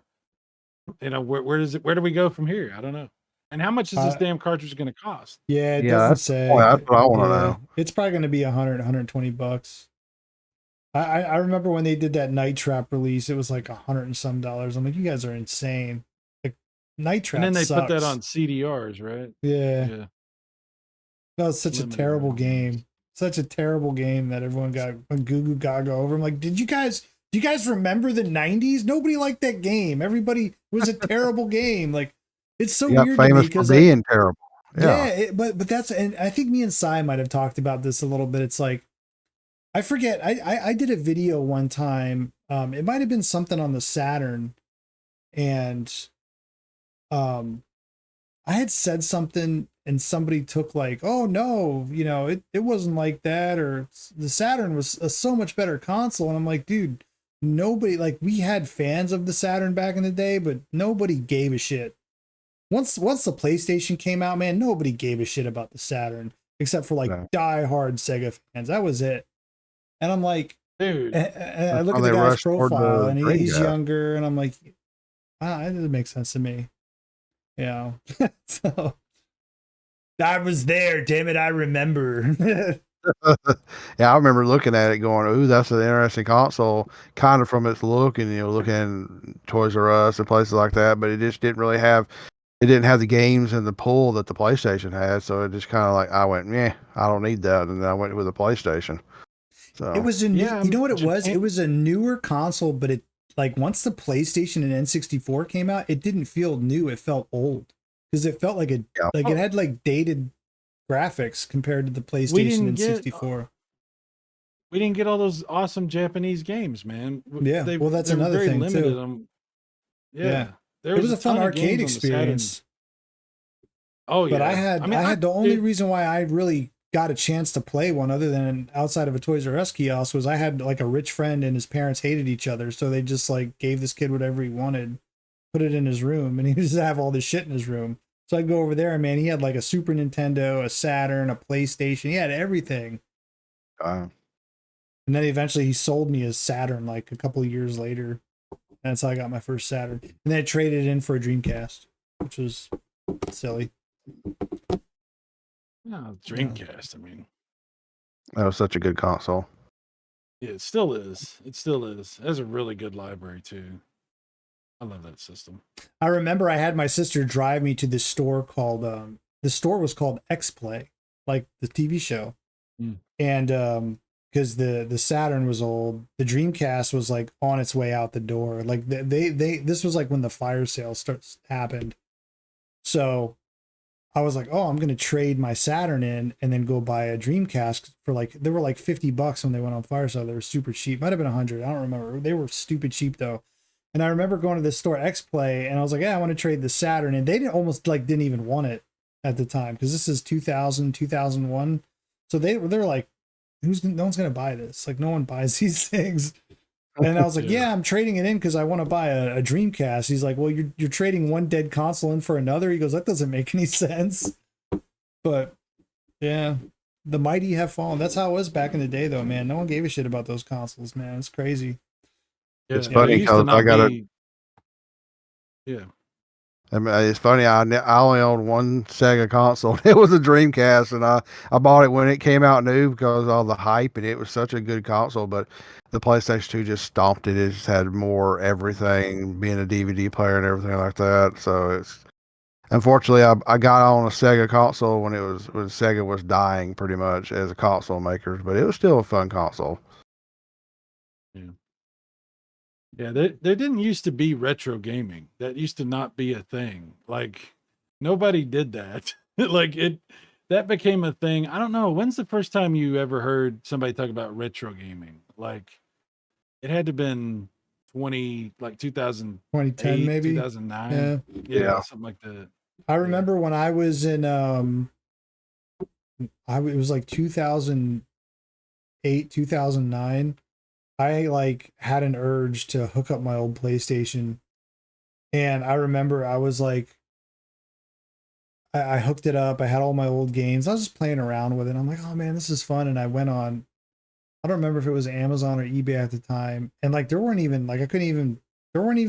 You know, where do we go from here? I don't know. And how much is this damn cartridge going to cost? Yeah, it Yeah, doesn't that's the say. point. That's what I want to Yeah. know. It's probably going to be 120 bucks. I remember when they did that Night Trap release, it was like $100 and some dollars. I'm like, you guys are insane. Like, Night Trap And then they sucks. put that on CDRs, right? Yeah. Yeah. That was such a Limited terrible run game. Such a terrible game that everyone got when Goo Goo Gaga over. I'm like, do you guys remember the 90s? Nobody liked that game. Everybody, it was a terrible game. Like, it's so You got weird to me famous for because being terrible. yeah, but that's, and I think me and Sai might have talked about this a little bit. It's like, I forget. I did a video one time. It might have been something on the Saturn, and I had said something, and somebody took like, "Oh no, you know, it wasn't like that," or the Saturn was a so much better console. And I'm like, dude, nobody, like, we had fans of the Saturn back in the day, but nobody gave a shit. Once the PlayStation came out, man, nobody gave a shit about the Saturn except for like No. die-hard Sega fans. That was it. And I'm like, Dude, and I look how at the they guy's rushed toward profile, the and he's Dreamcast. younger, and I'm like, it doesn't make sense to me. Yeah. So I was there, damn it, I remember. Yeah, I remember looking at it going, ooh, that's an interesting console, kind of from its look, and, you know, looking Toys R Us and places like that, but it just didn't really have, it didn't have the games and the pull that the PlayStation had, so it just kind of like, I went, yeah, I don't need that, and then I went with the PlayStation. So It was a new, Yeah, you know what it was? Japan- It was a newer console, but it, like, once the PlayStation and N64 came out, it didn't feel new. It felt old because it felt like it had like dated graphics compared to the PlayStation didn't and get- 64. we didn't get all those awesome Japanese games, man. Yeah, well, that's they were another very thing, limited too. on- Yeah. Yeah. There It was a fun ton of arcade games on the Saturn. experience. Oh, yeah. But I had the only dude, reason why I really got a chance to play one other than outside of a Toys R Us kiosk was I had like a rich friend and his parents hated each other. So they just like gave this kid whatever he wanted, put it in his room, and he just have all this shit in his room. So I'd go over there and, man, he had like a Super Nintendo, a Saturn, a PlayStation. He had everything. And then eventually he sold me his Saturn like a couple of years later. And that's how I got my first Saturn. And then I traded it in for a Dreamcast, which was silly. no, Dreamcast. I mean, that was such a good console. yeah, it still is. It still is. It has a really good library too. I love that system. I remember I had my sister drive me to this store called the store was called X Play, like the TV show. Mm. And because the Saturn was old, the Dreamcast was like on its way out the door. Like they this was like when the fire sale happened. So I was like, oh, I'm gonna trade my Saturn in and then go buy a Dreamcast for like, they were like $50 when they went on fire sale. They were super cheap. Might have been 100. I don't remember. They were stupid cheap though. And I remember going to this store X Play and I was like, yeah, I want to trade the Saturn. And they didn't even want it at the time, because this is 2000, 2001. So they're like, no one's gonna buy this. Like, no one buys these things. And I was like, yeah, I'm trading it in because I want to buy a Dreamcast. He's like, well, you're trading one dead console in for another. He goes, that doesn't make any sense. But yeah, the mighty have fallen. That's how it was back in the day, though, man. No one gave a shit about those consoles, man. It's crazy. It's Yeah, funny it used to because I not got be- Yeah. I mean, it's funny. I only owned one Sega console. It was a Dreamcast, and I bought it when it came out new because of all the hype, and it was such a good console. But the PlayStation 2 just stomped it. It just had more everything, being a DVD player and everything like that. So it's unfortunately I got on a Sega console when Sega was dying pretty much as a console maker, but it was still a fun console. Yeah, there didn't used to be retro gaming. That used to not be a thing. Like nobody did that. Like that became a thing. I don't know. When's the first time you ever heard somebody talk about retro gaming? Like it had to been 2010 maybe. 2009. Yeah. Yeah, something like that. I remember when I was in it was like 2008, 2009. I like had an urge to hook up my old PlayStation, and I remember I was like, I hooked it up. I had all my old games. I was just playing around with it. I'm like, oh man, this is fun. And I went on, I don't remember if it was Amazon or eBay at the time, and like there weren't even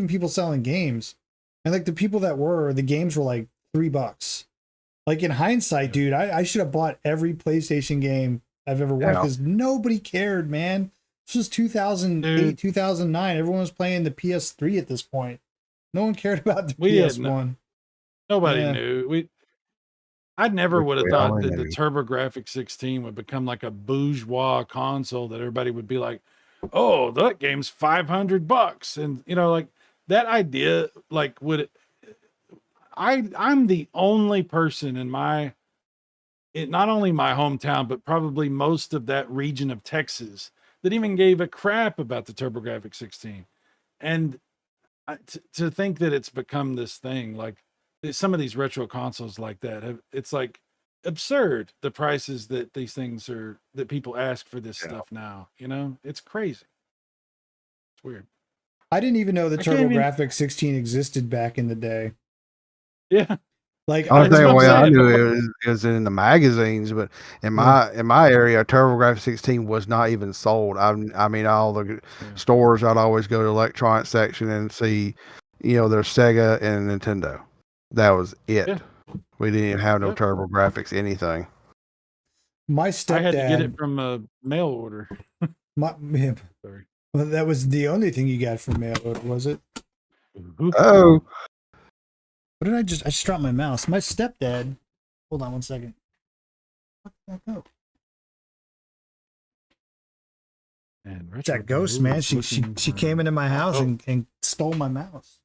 people selling games, and like the people that were, the games were like $3. Like in hindsight, dude, I should have bought every PlayStation game I've ever wanted because nobody cared, man. This was 2008, 2009. Everyone was playing the PS3 at this point. No one cared about the PS1. Nobody knew. I never would have thought that the TurboGrafx 16 would become like a bourgeois console that everybody would be like, "Oh, that game's $500," and like that idea. Like, I'm the only person in not only my hometown, but probably most of that region of Texas that even gave a crap about the TurboGrafx 16. And to think that it's become this thing, like some of these retro consoles like that, it's like absurd the prices that these things are, that people ask for this stuff now. It's crazy. It's weird. I didn't even know the TurboGrafx 16 existed back in the day. Yeah. Like I knew it was in the magazines, but in my area, TurboGrafx 16 was not even sold. I mean, all the stores, I'd always go to the electronics section and see, there's Sega and Nintendo. That was it. Yeah. We didn't even have no TurboGrafx anything. My stepdad, I had to get it from a mail order. Sorry. Well, that was the only thing you got from mail order, was it? Oh. What did I just dropped my mouse. My stepdad, hold on one second. Where did that go? Man, it's that ghost, man. She came into my house and stole my mouse.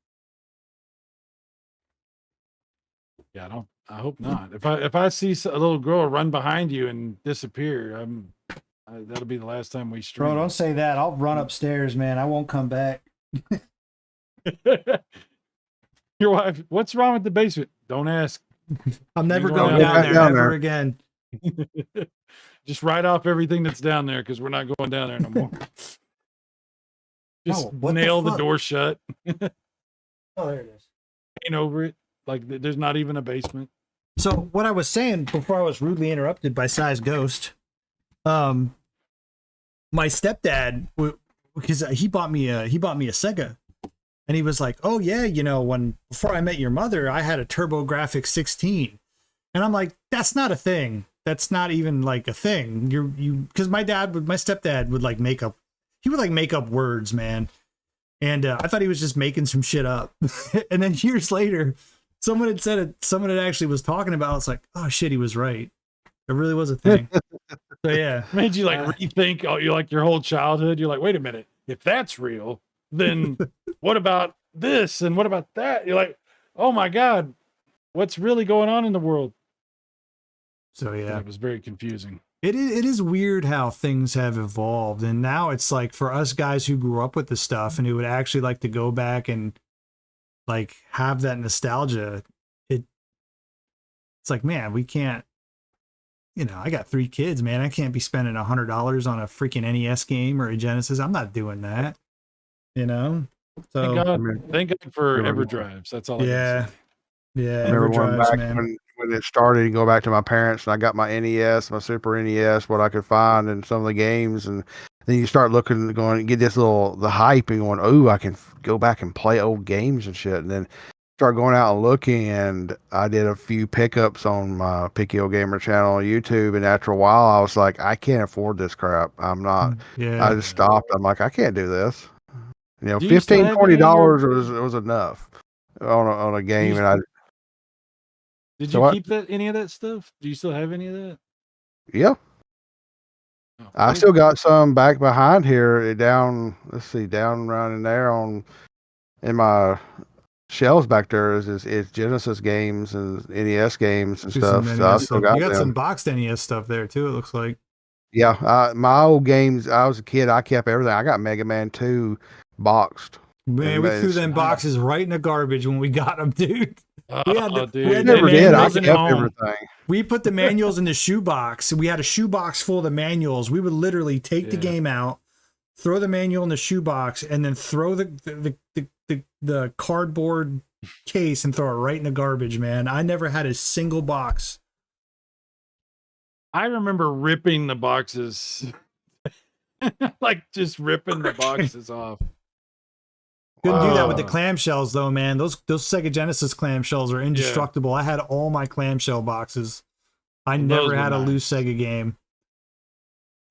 Yeah, I hope not. If I see a little girl run behind you and disappear, that'll be the last time we stream. Bro, don't say that. I'll run upstairs, man. I won't come back. Your wife, what's wrong with the basement? Don't ask. I'm never going down there ever again. Just write off everything that's down there because we're not going down there no more. Just nail the door shut. Oh, there it is. Paint over it. Like there's not even a basement. So what I was saying before I was rudely interrupted by Size Ghost, my stepdad, because he bought me a Sega. And he was like, "Oh yeah, before I met your mother, I had a TurboGrafx 16." And I'm like, "That's not a thing. That's not even like a thing." Because my stepdad would like make up words, man. And I thought he was just making some shit up. And then years later, someone had said it. Someone had actually was talking about it. It's like, oh shit, he was right. It really was a thing. So yeah, made you like rethink your whole childhood. You're like, wait a minute, if that's real, then what about this and what about that? You're like, oh my god, what's really going on in the world? So yeah, it was very confusing. It is weird how things have evolved, and now it's like for us guys who grew up with the stuff and who would actually like to go back and like have that nostalgia. It's like, man, we can't. I got 3 kids, man. I can't be spending $100 on a freaking NES game or a Genesis. I'm not doing that. So thank God for EverDrives. That's all. Yeah. I remember back when it started, you go back to my parents and I got my NES, my Super NES, what I could find and some of the games, and then you start looking, going, get the hype and going, oh, I can go back and play old games and shit. And then started going out and looking, and I did a few pickups on my Picky Old Gamer channel on YouTube. And after a while, I was like, I can't afford this crap. I'm not. Yeah. I just stopped. I'm like, I can't do this. You know, Do you still 15, have any of $20 your- was enough on a game, you- and I Did So you what? keep any of that stuff? Do you still have any of that? yeah. Oh, I cool. still got some back behind here down. Let's see, down around in there on in my shelves back there is Genesis games and NES games and Do some stuff. So I NES still stuff. got You got some them. boxed NES stuff there too. It looks like. Yeah, my old games. I was a kid. I kept everything. I got Mega Man 2 boxed. Man, And we threw it's- them boxes right in the garbage when we got them, dude. We had Oh, the, dude. we had I the never did. I manuals in kept the, everything. we put the manuals in the shoebox. We had a shoebox full of the manuals. We would literally take the Yeah. game out, throw the manual in the shoebox, and then throw the cardboard case and throw it right in the garbage, man. I never had a single box. I remember ripping the boxes, like just ripping the boxes off. Couldn't do that with the Wow. clamshells though, man. Those Sega Genesis clamshells are indestructible. I had all my clamshell boxes. I Those never were had a nice. loose Sega game.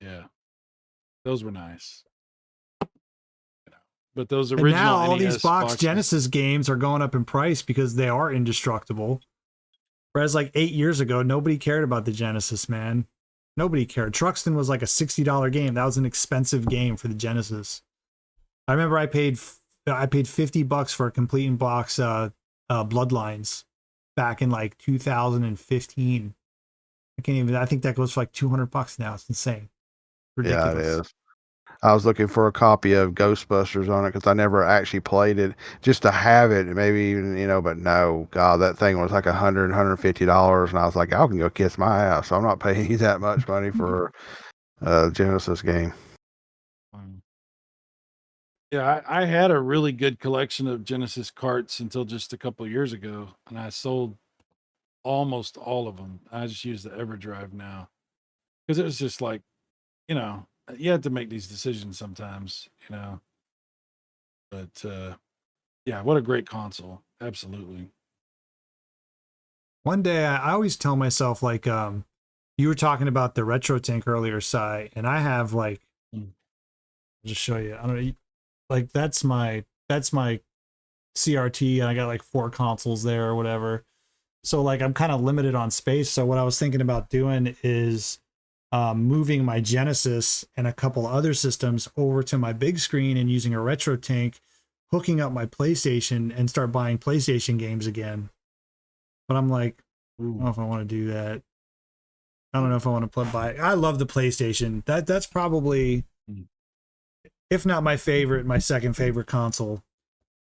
Yeah, those were nice. But those And original now all NES these box boxes, Genesis games are going up in price because they are indestructible. Whereas like 8 years ago, nobody cared about the Genesis, man. Nobody cared. Truxton was like a $60 game. That was an expensive game for the Genesis. I remember I paid $50 for a complete in box Bloodlines back in like 2015. I think that goes for like $200 now. It's insane. Ridiculous. Yeah, it is. I was looking for a copy of Ghostbusters on it because I never actually played it, just to have it, maybe even, but no, God, that thing was like $150, and I was like, I can go kiss my ass. So I'm not paying you that much money for a Genesis game. Yeah, I had a really good collection of Genesis carts until just a couple of years ago, and I sold almost all of them. I just use the EverDrive now because it was just like, you had to make these decisions sometimes, But yeah, what a great console! Absolutely. One day, I always tell myself, like, you were talking about the retro tank earlier, Sai, and I have like, I'll just show you. I don't know, like that's my CRT, and I got like 4 consoles there or whatever. So like I'm kind of limited on space. So what I was thinking about doing is moving my Genesis and a couple other systems over to my big screen and using a retro tank, hooking up my PlayStation and start buying PlayStation games again. But I'm like, I don't know if I want to do that. I don't know if I want to buy. I love the PlayStation. That's probably, if not my favorite, my second favorite console.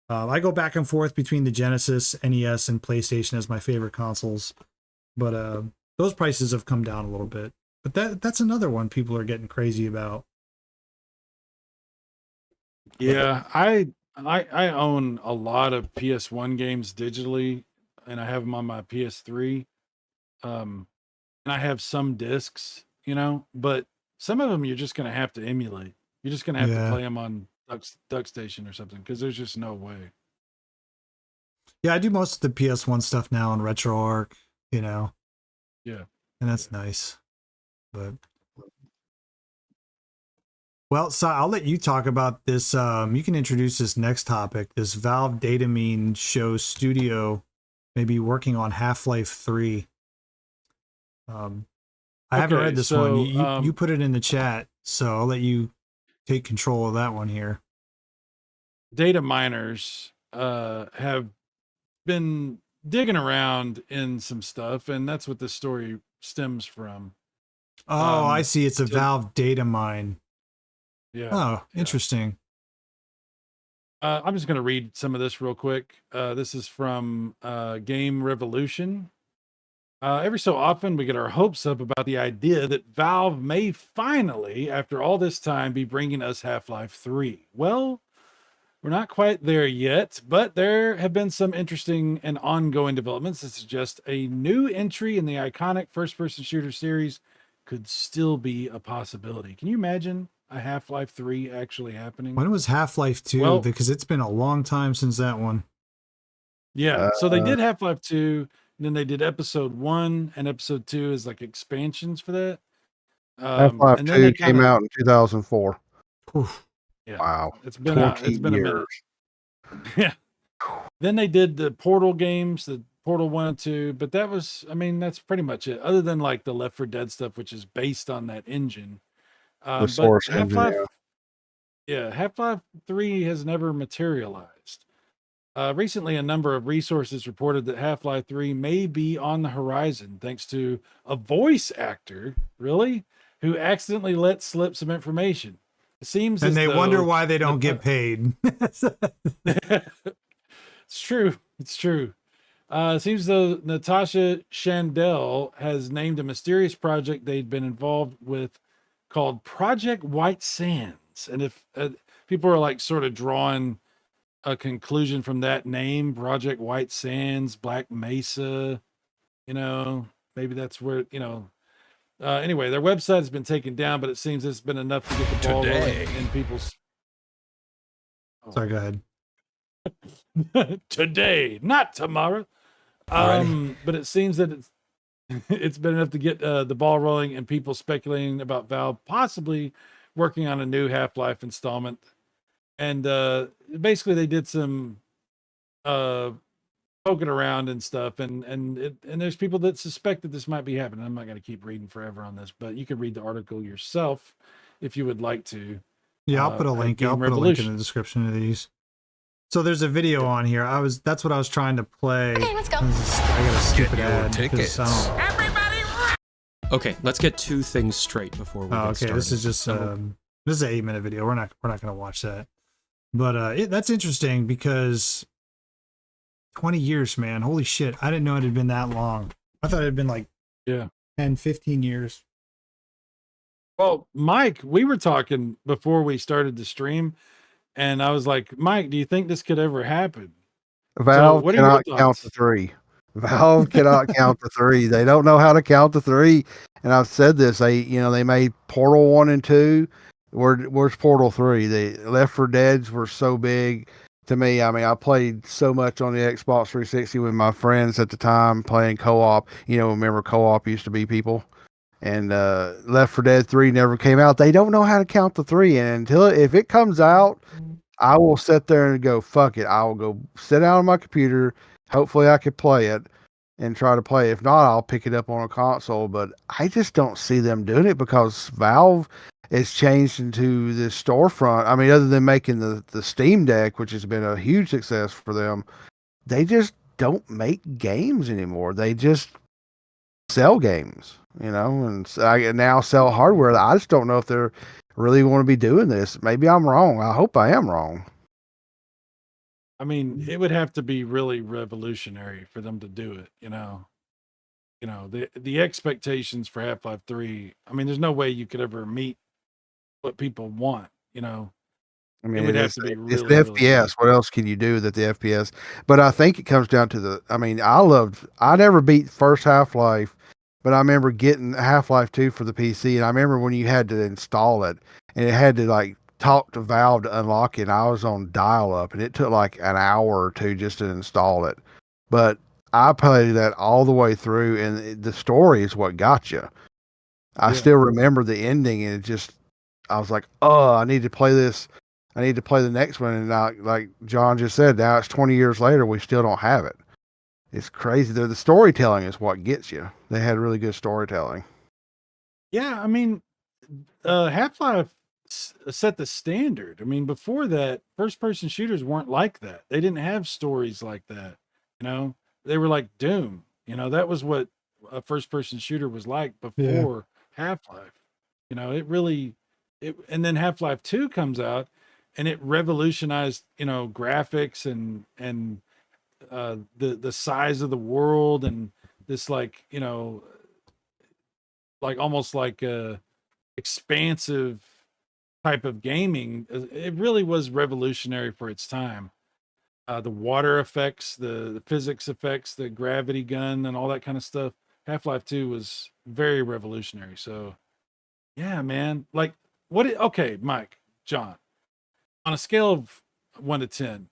I go back and forth between the Genesis, NES, and PlayStation as my favorite consoles. But those prices have come down a little bit. But that's another one people are getting crazy about. Yeah, I own a lot of PS1 games digitally, and I have them on my PS3. And I have some discs, but some of them you're just gonna have to emulate. You're just gonna have to play them on DuckStation or something because there's just no way. Yeah, I do most of the PS1 stuff now on RetroArch, Yeah, and that's nice. But well, so I'll let you talk about this. You can introduce this next topic. This Valve Datamine shows Studio maybe working on Half-Life 3. I haven't Okay, read this one. so, You put it in the chat, so I'll let you take control of that one here. data miners have been digging around in some stuff, and that's what this story stems from. Oh, I see. It's a so- Valve data mine. Yeah. Oh, interesting. I'm just going to read some of this real quick. This is from Game Revolution. Every so often, we get our hopes up about the idea that Valve may finally, after all this time, be bringing us Half-Life 3. Well, we're not quite there yet, but there have been some interesting and ongoing developments that suggest a new entry in the iconic first-person shooter series could still be a possibility. Can you imagine a Half-Life 3 actually happening? When was Half-Life 2? Well- Because it's been a long time since that one. Yeah. So they Uh, did Half-Life 2, and then they did episode 1 and episode 2 as like expansions for that. Half-Life And then 2 they kind came of, out in 2004. Oof. yeah, Wow. it's been out. 20 It's been a minute. years. Yeah. Then they did the Portal games, the Portal 1 and 2, but that was, I mean, that's pretty much it. Other than like the Left 4 Dead stuff, which is based on that engine. The But source engine, Half-Life, yeah. yeah, Half-Life 3 has never materialized. Recently, a number of resources reported that Half-Life 3 may be on the horizon thanks to a voice actor, really, who accidentally let slip some information. It seems And as they wonder though why they don't get paid. it's true. It's true. It seems though Natasha Chandel has named a mysterious project they'd been involved with called Project White Sands. And if people are like sort of drawing a conclusion from that name, Project White Sands, Black Mesa, maybe that's where, anyway, their website has been taken down, but it seems it's been enough to get the ball rolling in people's. Sorry, go ahead. Today, not tomorrow. But it seems that it's been enough to get the ball rolling and people speculating about Valve possibly working on a new Half-Life installment. And basically, they did some poking around and stuff, and there's people that suspect that this might be happening. I'm not going to keep reading forever on this, but you can read the article yourself if you would like to. Yeah, I'll put a at link. Game I'll put a link in the description of these. So there's a video on here. That's what I was trying to play. Okay, let's go. I got a stupid your ad. 'cause tickets. I don't- Okay, let's get two things straight before we Oh, get okay. started. This is just this is an 8-minute video. We're not gonna watch that. But that's interesting because 20 years, man. Holy shit. I didn't know it had been that long. I thought it had been like 10, 15 years. Well, Mike, we were talking before we started the stream, and I was like, Mike, do you think this could ever happen? Valve what are your cannot count thoughts? to 3. Valve cannot count to 3. They don't know how to count to 3. And I've said this. They made Portal 1 and 2. Where's Portal 3? The Left 4 Deads were so big to me. I mean, I played so much on the Xbox 360 with my friends at the time playing co-op. Remember co-op used to be people. And Left 4 Dead 3 never came out. They don't know how to count to 3. And if it comes out, I will sit there and go, fuck it. I will go sit down on my computer. Hopefully I could play it and try to play it. If not, I'll pick it up on a console. But I just don't see them doing it because Valve has changed into this storefront. I mean, other than making the Steam Deck, which has been a huge success for them, they just don't make games anymore. They just sell games, and I now sell hardware. I just don't know if they're really want to be doing this. Maybe I'm wrong. I hope I am wrong. I mean, it would have to be really revolutionary for them to do it, the expectations for Half-Life 3. I mean, there's no way you could ever meet what people want, I mean, it would have it's to be it's really, the really FPS. What else can you do that the FPS? But I think it comes down to I never beat first Half-Life, but I remember getting Half-Life 2 for the PC, and I remember when you had to install it, and it had to like talk to Valve to unlock it, and I was on dial-up, and it took like an hour or two just to install it. But I played that all the way through, and the story is what got you. I still remember the ending, and I was like, oh, I need to play this. I need to play the next one. And now, like John just said, now it's 20 years later, we still don't have it. It's crazy. The storytelling is what gets you. They had really good storytelling. Yeah, I mean, Half-Life set the standard. I mean, before that, first-person shooters weren't like that. They didn't have stories like that. They were like Doom. That was what a first-person shooter was like before Half-Life. And then Half-Life 2 comes out, and it revolutionized, graphics and the size of the world, and this like almost like a expansive type of gaming. It really was revolutionary for its time. The water effects, the physics effects, the gravity gun, and all that kind of stuff. Half-Life 2 was very revolutionary. So, yeah, man. Like, okay, Mike, John, on a scale of 1 to 10,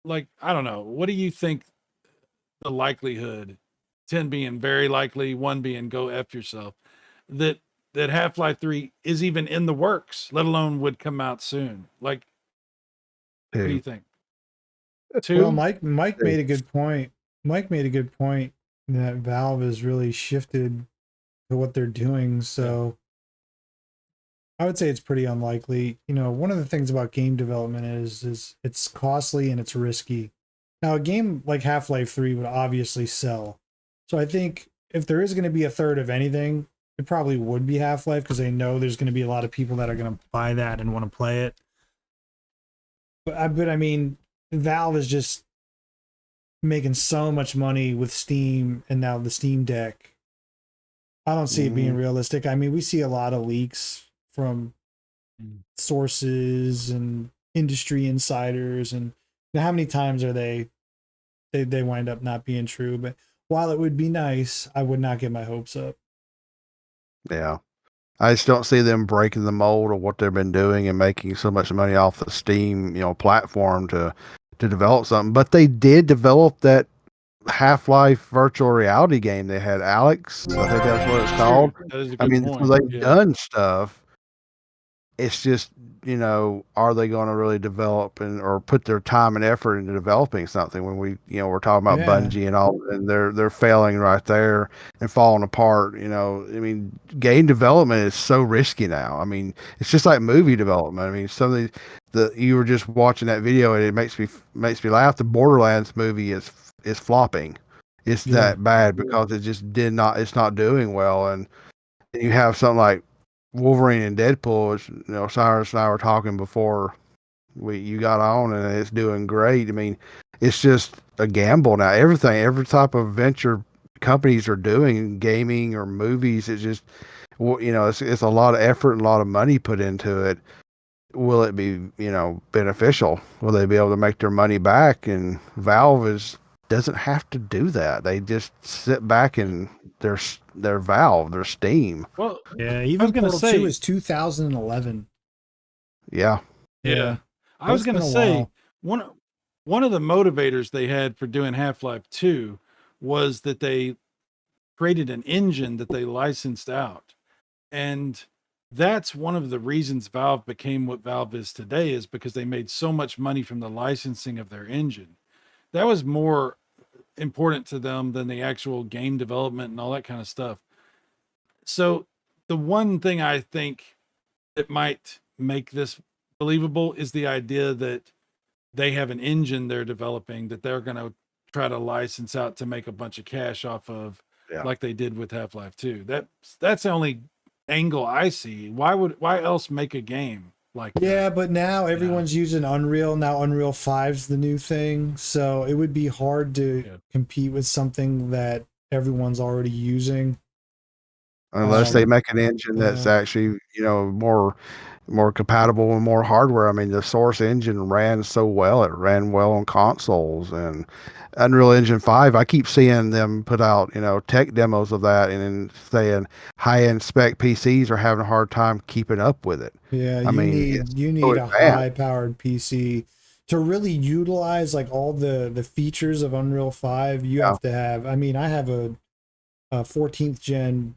like, I don't know, what do you think the likelihood, 10 being very likely, 1 being go F yourself, that Half-Life 3 is even in the works, let alone would come out soon? Like, what do you Two. think? Well, 2? Mike Two. made a good point. Mike made a good point that Valve has really shifted to what they're doing. So I would say it's pretty unlikely. You know, one of the things about game development is it's costly and it's risky. Now, a game like Half-Life 3 would obviously sell. So I think if there is going to be a third of anything, it probably would be Half-Life because they know there's going to be a lot of people that are going to buy that and want to play it. But I mean, Valve is just making so much money with Steam and now the Steam Deck. I don't see it being realistic. I mean, we see a lot of leaks from sources and industry insiders, and how many times are they wind up not being true? But while it would be nice, I would not get my hopes up. Yeah. I just don't see them breaking the mold of what they've been doing and making so much money off the Steam, platform to develop something. But they did develop that Half-Life virtual reality game. They had Alex, I think that's what it's called. That is a I good mean, so point. they've Yeah. done stuff. It's just, are they going to really develop or put their time and effort into developing something when we're talking about Yeah. Bungie and all, and they're failing right there and falling apart. I mean, game development is so risky now. I mean, it's just like movie development. I mean, some of you were just watching that video and it makes me laugh. The Borderlands movie is flopping. It's Yeah. that bad because it's not doing well. And you have something like Wolverine and Deadpool, which, Cyrus and I were talking before you got on, and it's doing great. I mean, it's just a gamble now. Every type of venture companies are doing, gaming or movies, it's just, it's a lot of effort and a lot of money put into it. Will it be, beneficial? Will they be able to make their money back? And Valve doesn't have to do that. They just sit back and their Valve, their Steam. Well, Yeah, I even was gonna Portal say, 2 is 2011. Yeah. yeah, I was It's gonna been a say while. one of the motivators they had for doing Half-Life 2 was that they created an engine that they licensed out. And that's one of the reasons Valve became what Valve is today, is because they made so much money from the licensing of their engine. That was more important to them than the actual game development and all that kind of stuff. So the one thing I think that might make this believable is the idea that they have an engine they're developing that they're going to try to license out to make a bunch of cash off of, Yeah. like they did with Half-Life 2. That's the only angle I see. Why else make a game like Yeah, that? but now everyone's using Unreal. Now Unreal 5's the new thing. So it would be hard to Yeah. compete with something that everyone's already using. Unless they True. make an engine that's Yeah. actually, more compatible with more hardware. I mean, the Source engine ran so well; it ran well on consoles. And Unreal Engine 5, I keep seeing them put out, tech demos of that, and then saying high-end spec PCs are having a hard time keeping up with it. Yeah, I you mean, need it's so a advanced. high powered PC to really utilize like all the features of Unreal 5. You Yeah, have to have, I mean, I have a 14th gen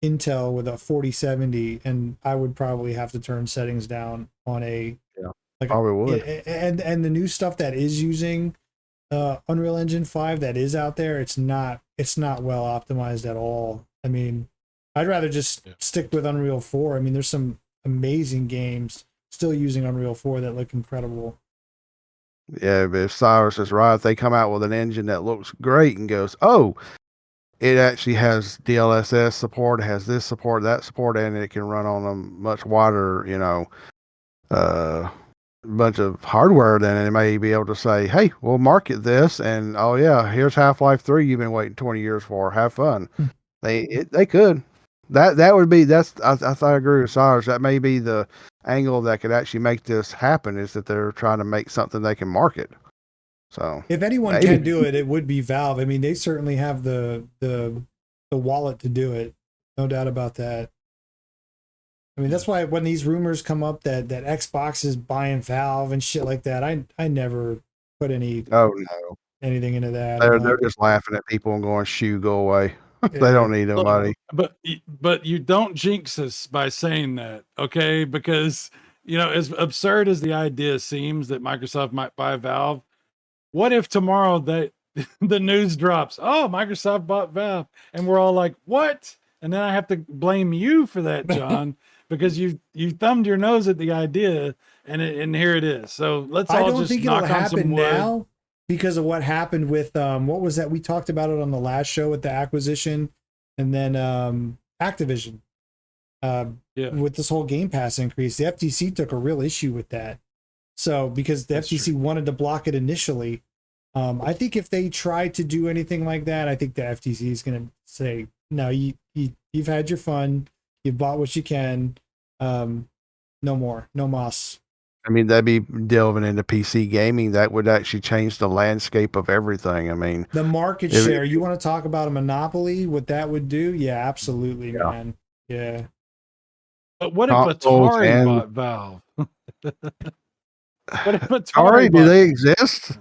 Intel with a 4070, and I would probably have to turn settings down on a yeah, like probably would. and the new stuff that is using Unreal Engine 5 that is out there, it's not well optimized at all. I mean, I'd rather just Yeah. stick with Unreal 4. I mean, there's some amazing games still using Unreal 4 that look incredible. Yeah, but if Cyrus is right, if they come out with an engine that looks great and goes, oh, it actually has DLSS support, it has this support, that support, and it can run on a much wider, uh, bunch of hardware, then it may be able to say, hey, we'll market this, and oh yeah, here's Half-Life 3 you've been waiting 20 years for. Have fun. They could. That would be I agree with Cyrus. That may be the angle that could actually make this happen, is that they're trying to make something they can market. So If anyone maybe. can do it, it would be Valve. I mean, they certainly have the wallet to do it. No doubt about that. I mean, that's why when these rumors come up that Xbox is buying Valve and shit like that, I never put any Oh no, anything into that. they're just laughing at people and going, "Shoo, go away." They Yeah. don't need nobody. But you don't jinx us by saying that, okay? Because as absurd as the idea seems that Microsoft might buy Valve, what if tomorrow the news drops? Oh, Microsoft bought Valve, and we're all like, "What?" And then I have to blame you for that, John, because you thumbed your nose at the idea, and here it is. So let's I all don't just think it'll knock on some happen wood. now because of what happened with what was that? We talked about it on the last show with the acquisition, and then Activision. Yeah. With this whole Game Pass increase, the FTC took a real issue with that. So because the That's FTC true. wanted to block it initially, I think if they try to do anything like that, I think the FTC is going to say, "No, you've had your fun, you've bought what you can, no more, no mas." I mean, that'd be delving into PC gaming. That would actually change the landscape of everything. I mean, The market If- share, you want to talk about a monopoly, what that would do? Yeah, absolutely, Yeah. man. Yeah. But what if Consoles Atari and- bought Valve? What if Atari sorry, do bought? they exist?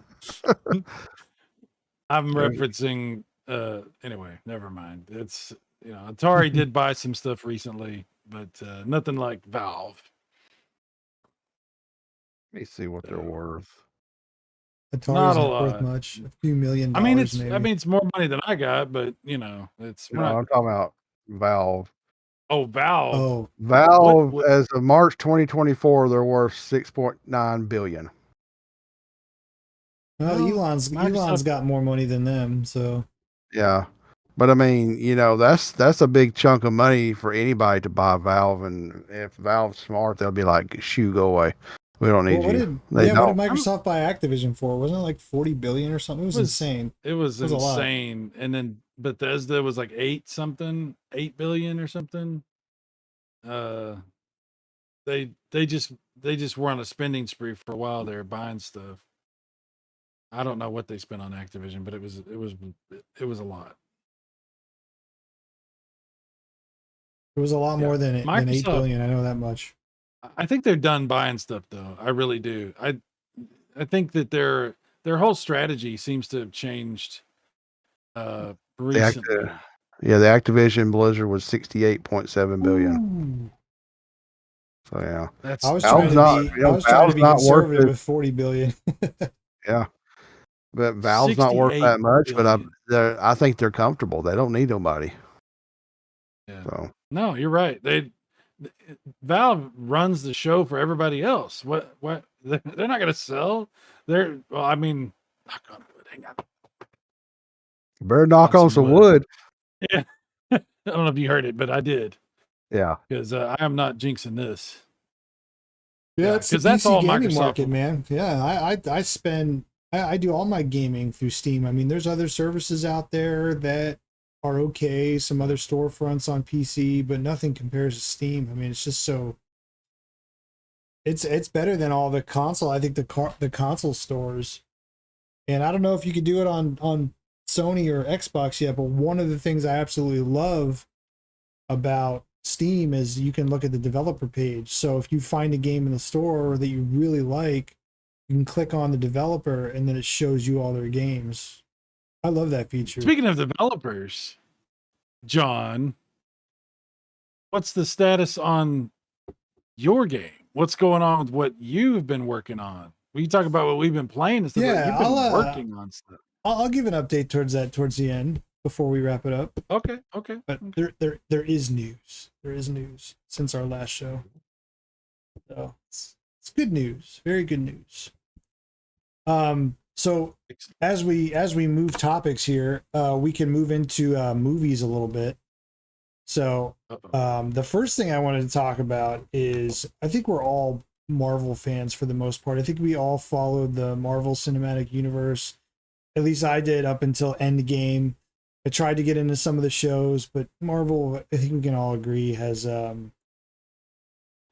I'm referencing. Anyway, never mind. It's Atari did buy some stuff recently, but nothing like Valve. Let me see what they're worth. Atari's Not a not worth lot. much. A few $1 million. I mean, it's maybe. it's more money than I got, but it's No, I'm talking about Valve. Valve. Oh, Valve, what- as of March 2024, they're worth 6.9 billion. well, Well, Elon's Microsoft- got more money than them, so Yeah, but I mean, that's a big chunk of money for anybody to buy Valve, and if Valve's smart, they'll be like, "Shoo, go away. We don't need what you." did They what did don't. Microsoft buy Activision for? Wasn't it like 40 billion or something? It was insane. It was It was a lot. insane. And then Bethesda was like 8 billion or something. They just were on a spending spree for a while. They were buying stuff. I don't know what they spent on Activision, but it was a lot. It was a lot more than 8 Microsoft- billion. I know that much. I think they're done buying stuff though. I really do. I think that their whole strategy seems to have changed recently. Yeah, the Activision Blizzard was 68.7 billion. Ooh. So yeah, That's I was Valve's trying to be, not- I was trying to be Valve's not worth conservative it. with 40 billion. yeah. But Valve's not worth that 68 much. billion. But I think they're comfortable. They don't need nobody. Yeah. So No, you're right. Valve runs the show for everybody else. What they're not going to sell. Knock on wood. Hang on. you better knock On on some some wood. wood. Yeah. I don't know if you heard it, but I did Yeah. because I am not jinxing this. Yeah, Yeah, it's the 'cause that's PC all gaming Microsoft market, will- man. Yeah, I do all my gaming through Steam. I mean, there's other services out there that are okay, some other storefronts on PC, but nothing compares to Steam. I mean, it's just so it's better than all the console. I think the console stores, and I don't know if you could do it on Sony or Xbox yet, but one of the things I absolutely love about Steam is you can look at the developer page. So if you find a game in the store that you really like, you can click on the developer and then it shows you all their games. I love that feature. Speaking of developers, John, what's the status on your game? What's going on with what you've been working on? We can talk about what we've been playing and stuff. Yeah, but you've been I'll, working on stuff. I'll give an update towards the end before we wrap it up. Okay. But there is news. There is news since our last show. So it's good news. Very good news. So as we move topics here, we can move into movies a little bit. So the first thing I wanted to talk about is I think we're all Marvel fans for the most part. I think we all followed the Marvel Cinematic Universe. At least I did up until Endgame. I tried to get into some of the shows, but Marvel, I think we can all agree, has kind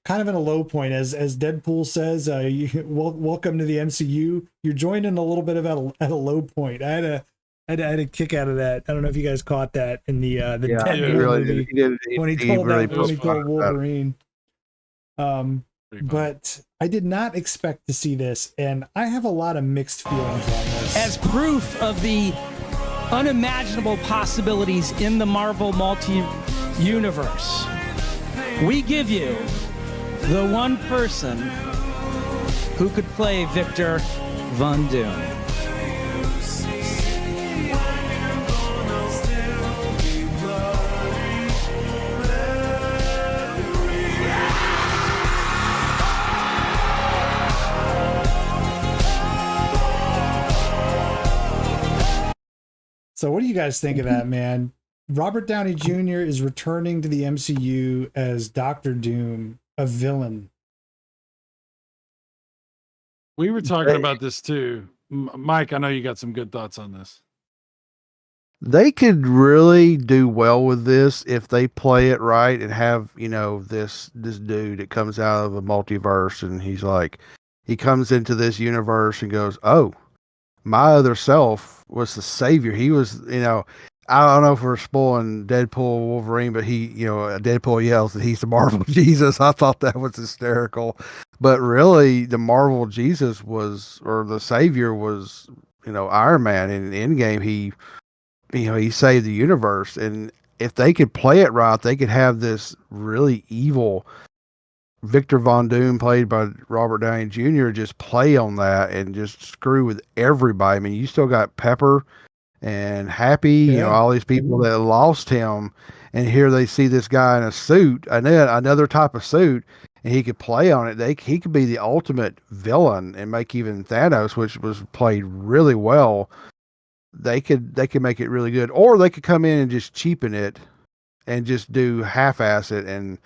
of in a low point. As Deadpool says, welcome to the MCU. You're joining a little bit of at a low point. I had a kick out of that. I don't know if you guys caught that in the He Deadpool really movie did. He when he really told put Wolverine. that. Pretty funny. but I did not expect to see this, and I have a lot of mixed feelings on this. As proof of the unimaginable possibilities in the Marvel multi-universe, we give you the one person who could play Victor Von Doom. So what do you guys think of that, man? Robert Downey Jr. is returning to the MCU as Doctor Doom, a villain. We were talking about this too. Mike, I know you got some good thoughts on this. They could really do well with this if they play it right and have, you know, this dude that comes out of a multiverse and he's like, he comes into this universe and goes, "Oh, my other self was the savior." He was, you know, I don't know if we're spoiling Deadpool Wolverine, but he, you know, Deadpool yells that he's the Marvel Jesus. I thought that was hysterical. But really, the Marvel Jesus was, or the savior was, you know, Iron Man. In Endgame, he, you know, he saved the universe. And if they could play it right, they could have this really evil Victor Von Doom, played by Robert Downey Jr., just play on that and just screw with everybody. I mean, you still got Pepper and Happy, you know, all these people that lost him, and here they see this guy in a suit, another type of suit, and he could play on it. He could be the ultimate villain and make even Thanos, which was played really well. They could make it really good, or they could come in and just cheapen it and just do half-ass it, and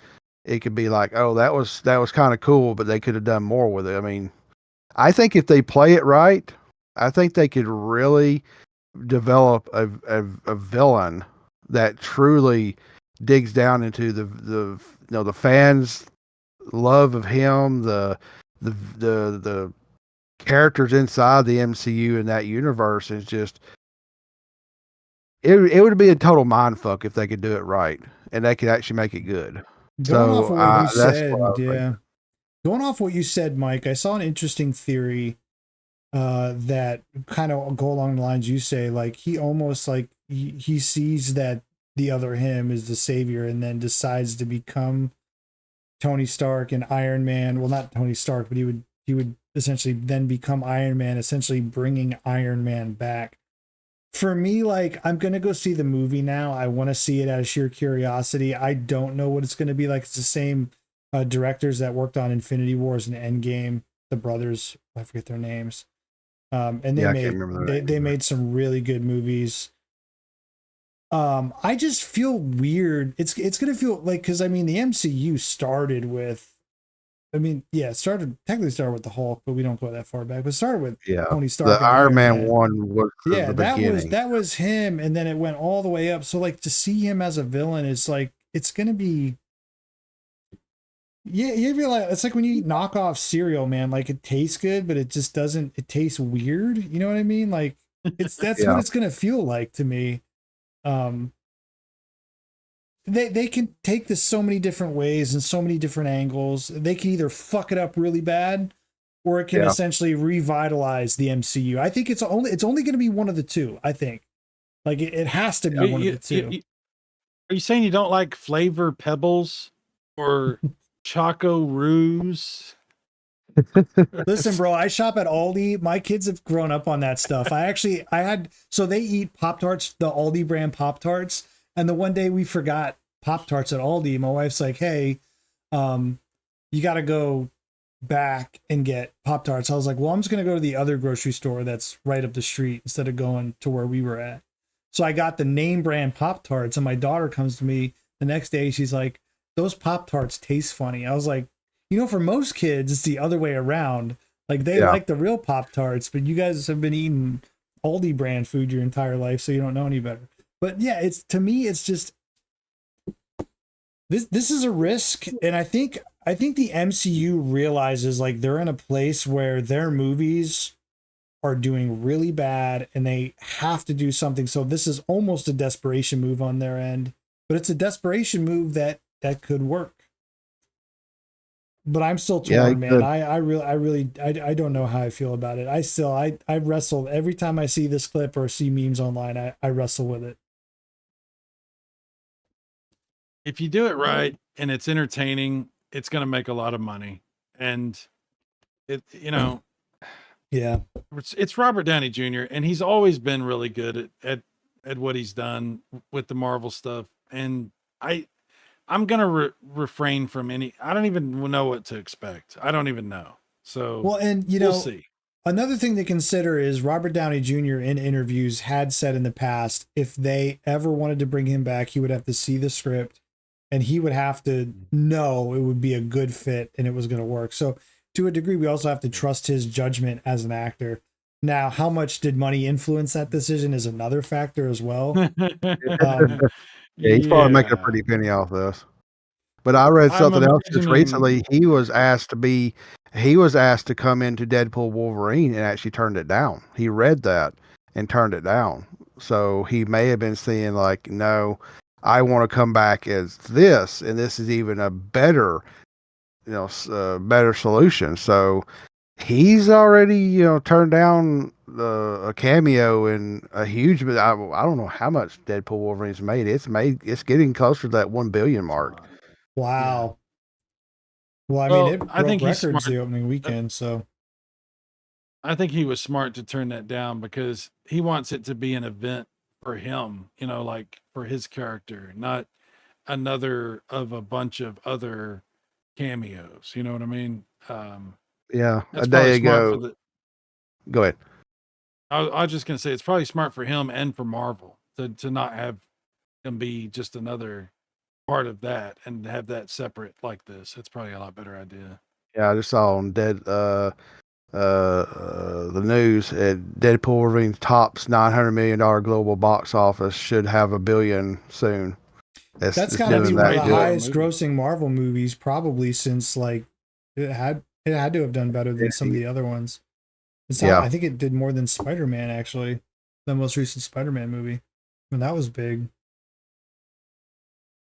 it could be like, oh, that was kind of cool, but they could have done more with it. I mean, I think if they play it right, I think they could really develop a villain that truly digs down into the you know, the fans' love of him, the characters inside the MCU and that universe is just, it would be a total mindfuck if they could do it right and they could actually make it good. Going off of what you that's said, what I was yeah. thinking. Going off what you said, Mike, I saw an interesting theory that kind of go along the lines you say. Like, he almost like he sees that the other him is the savior, and then decides to become Tony Stark and Iron Man. Well, not Tony Stark, but he would essentially then become Iron Man, essentially bringing Iron Man back. For me, like, I'm gonna go see the movie now. I want to see it out of sheer curiosity. I don't know what it's gonna be like. It's the same directors that worked on Infinity Wars and Endgame, the brothers. I forget their names. And they made some really good movies. I just feel weird. It's gonna feel like, because I mean, the MCU started with, technically started with the Hulk, but we don't go that far back. But it started with Tony Stark. The Iron Man one was the beginning. that was him, and then it went all the way up. So like, to see him as a villain is like, it's gonna be. Yeah, you realize it's like when you eat knockoff cereal, man. Like, it tastes good, but it just doesn't. It tastes weird. You know what I mean? Like, that's what it's gonna feel like to me. They can take this so many different ways and so many different angles. They can either fuck it up really bad, or it can essentially revitalize the MCU. I think it's only going to be one of the two. I think, like, it has to be one of the two. Are you saying you don't like Flavor Pebbles or Choco Roos? Listen, bro, I shop at Aldi. My kids have grown up on that stuff. So they eat Pop-Tarts, the Aldi brand Pop-Tarts. And the one day we forgot Pop-Tarts at Aldi, my wife's like, hey, you got to go back and get Pop-Tarts. I was like, well, I'm just going to go to the other grocery store that's right up the street instead of going to where we were at. So I got the name brand Pop-Tarts, and my daughter comes to me the next day. She's like, those Pop-Tarts taste funny. I was like, you know, for most kids, it's the other way around. Like, they like the real Pop-Tarts, but you guys have been eating Aldi brand food your entire life, so you don't know any better. But yeah, to me, it's just, this is a risk. And I think the MCU realizes, like, they're in a place where their movies are doing really bad and they have to do something. So this is almost a desperation move on their end, but it's a desperation move that could work. but I'm still Yeah, he torn, man. could. I don't know how I feel about it. I wrestle every time I see this clip or see memes online. I wrestle with it. If you do it right and it's entertaining, it's going to make a lot of money. And it, Yeah. it's Robert Downey Jr. and he's always been really good at what he's done with the Marvel stuff. And I'm going to refrain from I don't even know what to expect. I don't even know. So Well, and we'll see. Another thing to consider is Robert Downey Jr. in interviews had said in the past, if they ever wanted to bring him back, he would have to see the script and he would have to know it would be a good fit and it was going to work. So to a degree, we also have to trust his judgment as an actor. Now, how much did money influence that decision is another factor as well. Yeah, he's probably making a pretty penny off this. But I read I'm something else just imagining- recently. He was asked to come into Deadpool Wolverine and actually turned it down. He read that and turned it down. So he may have been saying like, no, I want to come back as this, and this is even a better, better solution. So he's already, turned down a cameo in a huge, but I don't know how much Deadpool Wolverine's made. It's getting closer to that 1 billion mark. Wow. Well, I Well, mean, it I think broke he's records smart. the opening weekend, so I think he was smart to turn that down because he wants it to be an event for him, like for his character, not another of a bunch of other cameos. You know what I mean? Yeah, That's a probably day smart for ago. the. Go ahead. I was just gonna say it's probably smart for him and for Marvel to not have him be just another part of that and have that separate like this. It's probably a lot better idea. Yeah, I just saw on the news. Deadpool Wolverine tops $900 million global box office. Should have $1 billion soon. that's got to be doing one of that the good. highest grossing Marvel movies probably since like it had to have done better than some of the other ones. Yeah. I think it did more than Spider-Man actually, the most recent Spider-Man movie. I mean, that was big.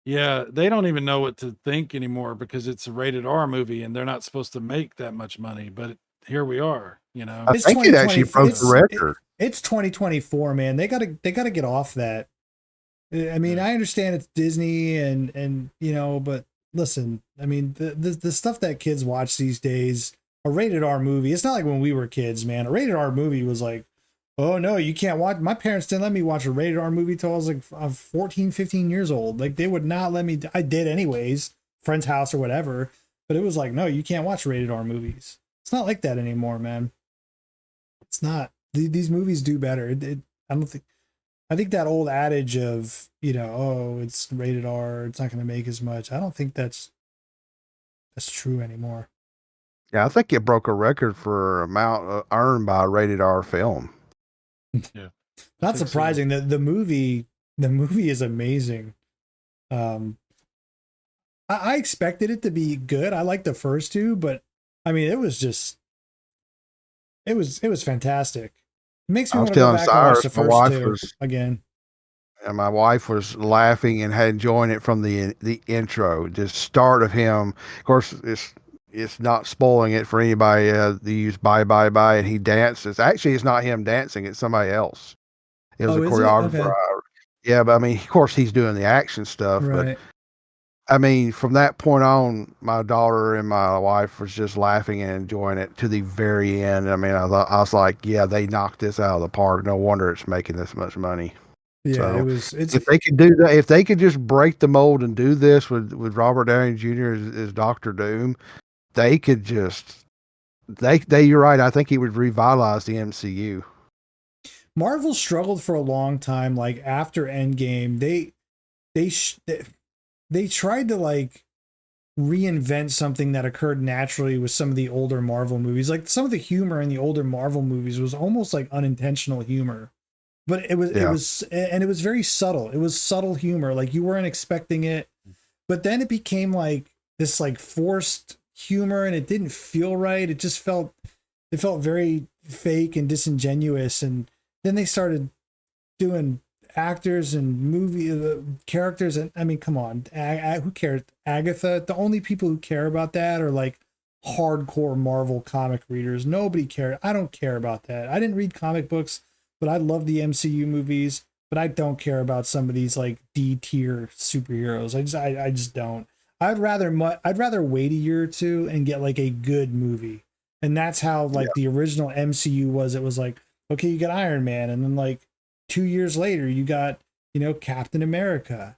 Yeah, they don't even know what to think anymore because it's a rated R movie and they're not supposed to make that much money. But here we are. I think it actually broke the record. It's 2024, man. They gotta get off that. I mean, I understand it's Disney and but listen, I mean the stuff that kids watch these days, a rated R movie. It's not like when we were kids, man. A rated R movie was like, oh no, you can't watch. My parents didn't let me watch a rated R movie till I was like 14, 15 years old. Like they would not let me. I did anyways, friend's house or whatever. But it was like, no, you can't watch rated R movies. It's not like that anymore, man. It's not. These movies do better. I don't think. I think that old adage of oh, it's rated R, it's not going to make as much. I don't think that's true anymore. Yeah, I think it broke a record for amount earned by a rated R film. Yeah, Not surprising. So. The movie is amazing. I expected it to be good. I liked the first two, but I mean, it was fantastic. It makes me want to go back and watch the first two again. And my wife was laughing and had enjoying it from the intro, just start of him. Of course, it's not spoiling it for anybody. They use bye bye bye, and he dances. Actually, it's not him dancing; it's somebody else. It was a choreographer. Okay. Yeah, but I mean, of course, he's doing the action stuff. Right. But I mean, from that point on, my daughter and my wife was just laughing and enjoying it to the very end. I mean, I was like, yeah, they knocked this out of the park. No wonder it's making this much money. Yeah, so if they could do that, if they could just break the mold and do this with Robert Downey Jr. as Dr. Doom, they could just you're right. I think he would revitalize the MCU. Marvel struggled for a long time. Like after Endgame, they tried to like reinvent something that occurred naturally with some of the older Marvel movies. Like some of the humor in the older Marvel movies was almost like unintentional humor. But it was very subtle. It was subtle humor. Like you weren't expecting it. But then it became like this like forced humor and it didn't feel right. It felt very fake and disingenuous. And then they started doing actors and movie characters. And I mean, come on, who cares? Agatha. The only people who care about that are like hardcore Marvel comic readers. Nobody cared. I don't care about that. I didn't read comic books, but I love the MCU movies, but I don't care about some of these like D tier superheroes. I just don't. I'd rather wait a year or two and get like a good movie. And that's how like the original MCU was. It was like, okay, you got Iron Man, and then like 2 years later you got, you know, Captain America.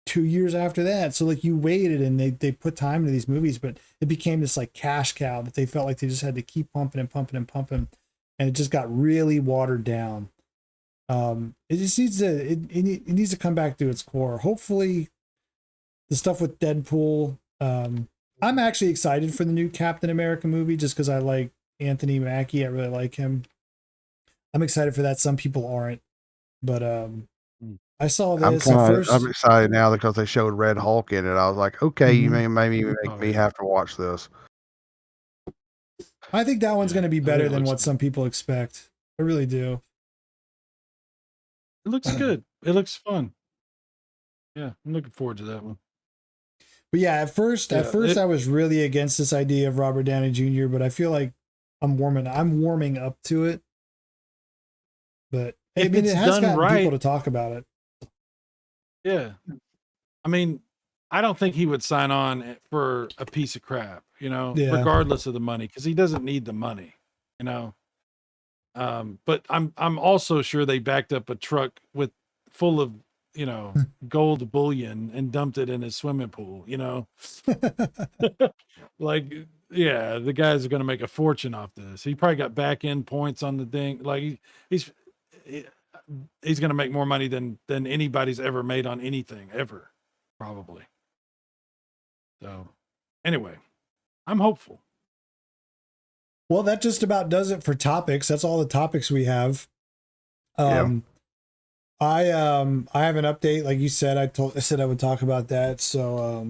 2 years after that. So like you waited and they put time into these movies, but it became this like cash cow that they felt like they just had to keep pumping and pumping and pumping. And it just got really watered down. It just needs to, it needs to come back to its core. Hopefully the stuff with Deadpool, I'm actually excited for the new Captain America movie just because I like Anthony Mackie. I really like him. I'm excited for that. Some people aren't, but I saw this I'm excited now because they showed Red Hulk in it. I was like, okay, you may maybe make me have to watch this. I think that one's going to be better than what some people expect. I really do. It looks good. It looks fun. Yeah, I'm looking forward to that one. But yeah, at first I was really against this idea of Robert Downey Jr., but I feel like I'm warming up to it. But I mean, it has gotten people to talk about it. Yeah. I mean, I don't think he would sign on for a piece of crap, you know, regardless of the money, because he doesn't need the money, you know. But I'm also sure they backed up a truck full of, you know, gold bullion and dumped it in his swimming pool, you know. Like, yeah, the guys are going to make a fortune off this. He probably got back end points on the thing. Like he's going to make more money than anybody's ever made on anything ever, probably. So anyway, I'm hopeful. Well, that just about does it for topics. That's all the topics we have. I have an update. Like you said, I said I would talk about that. So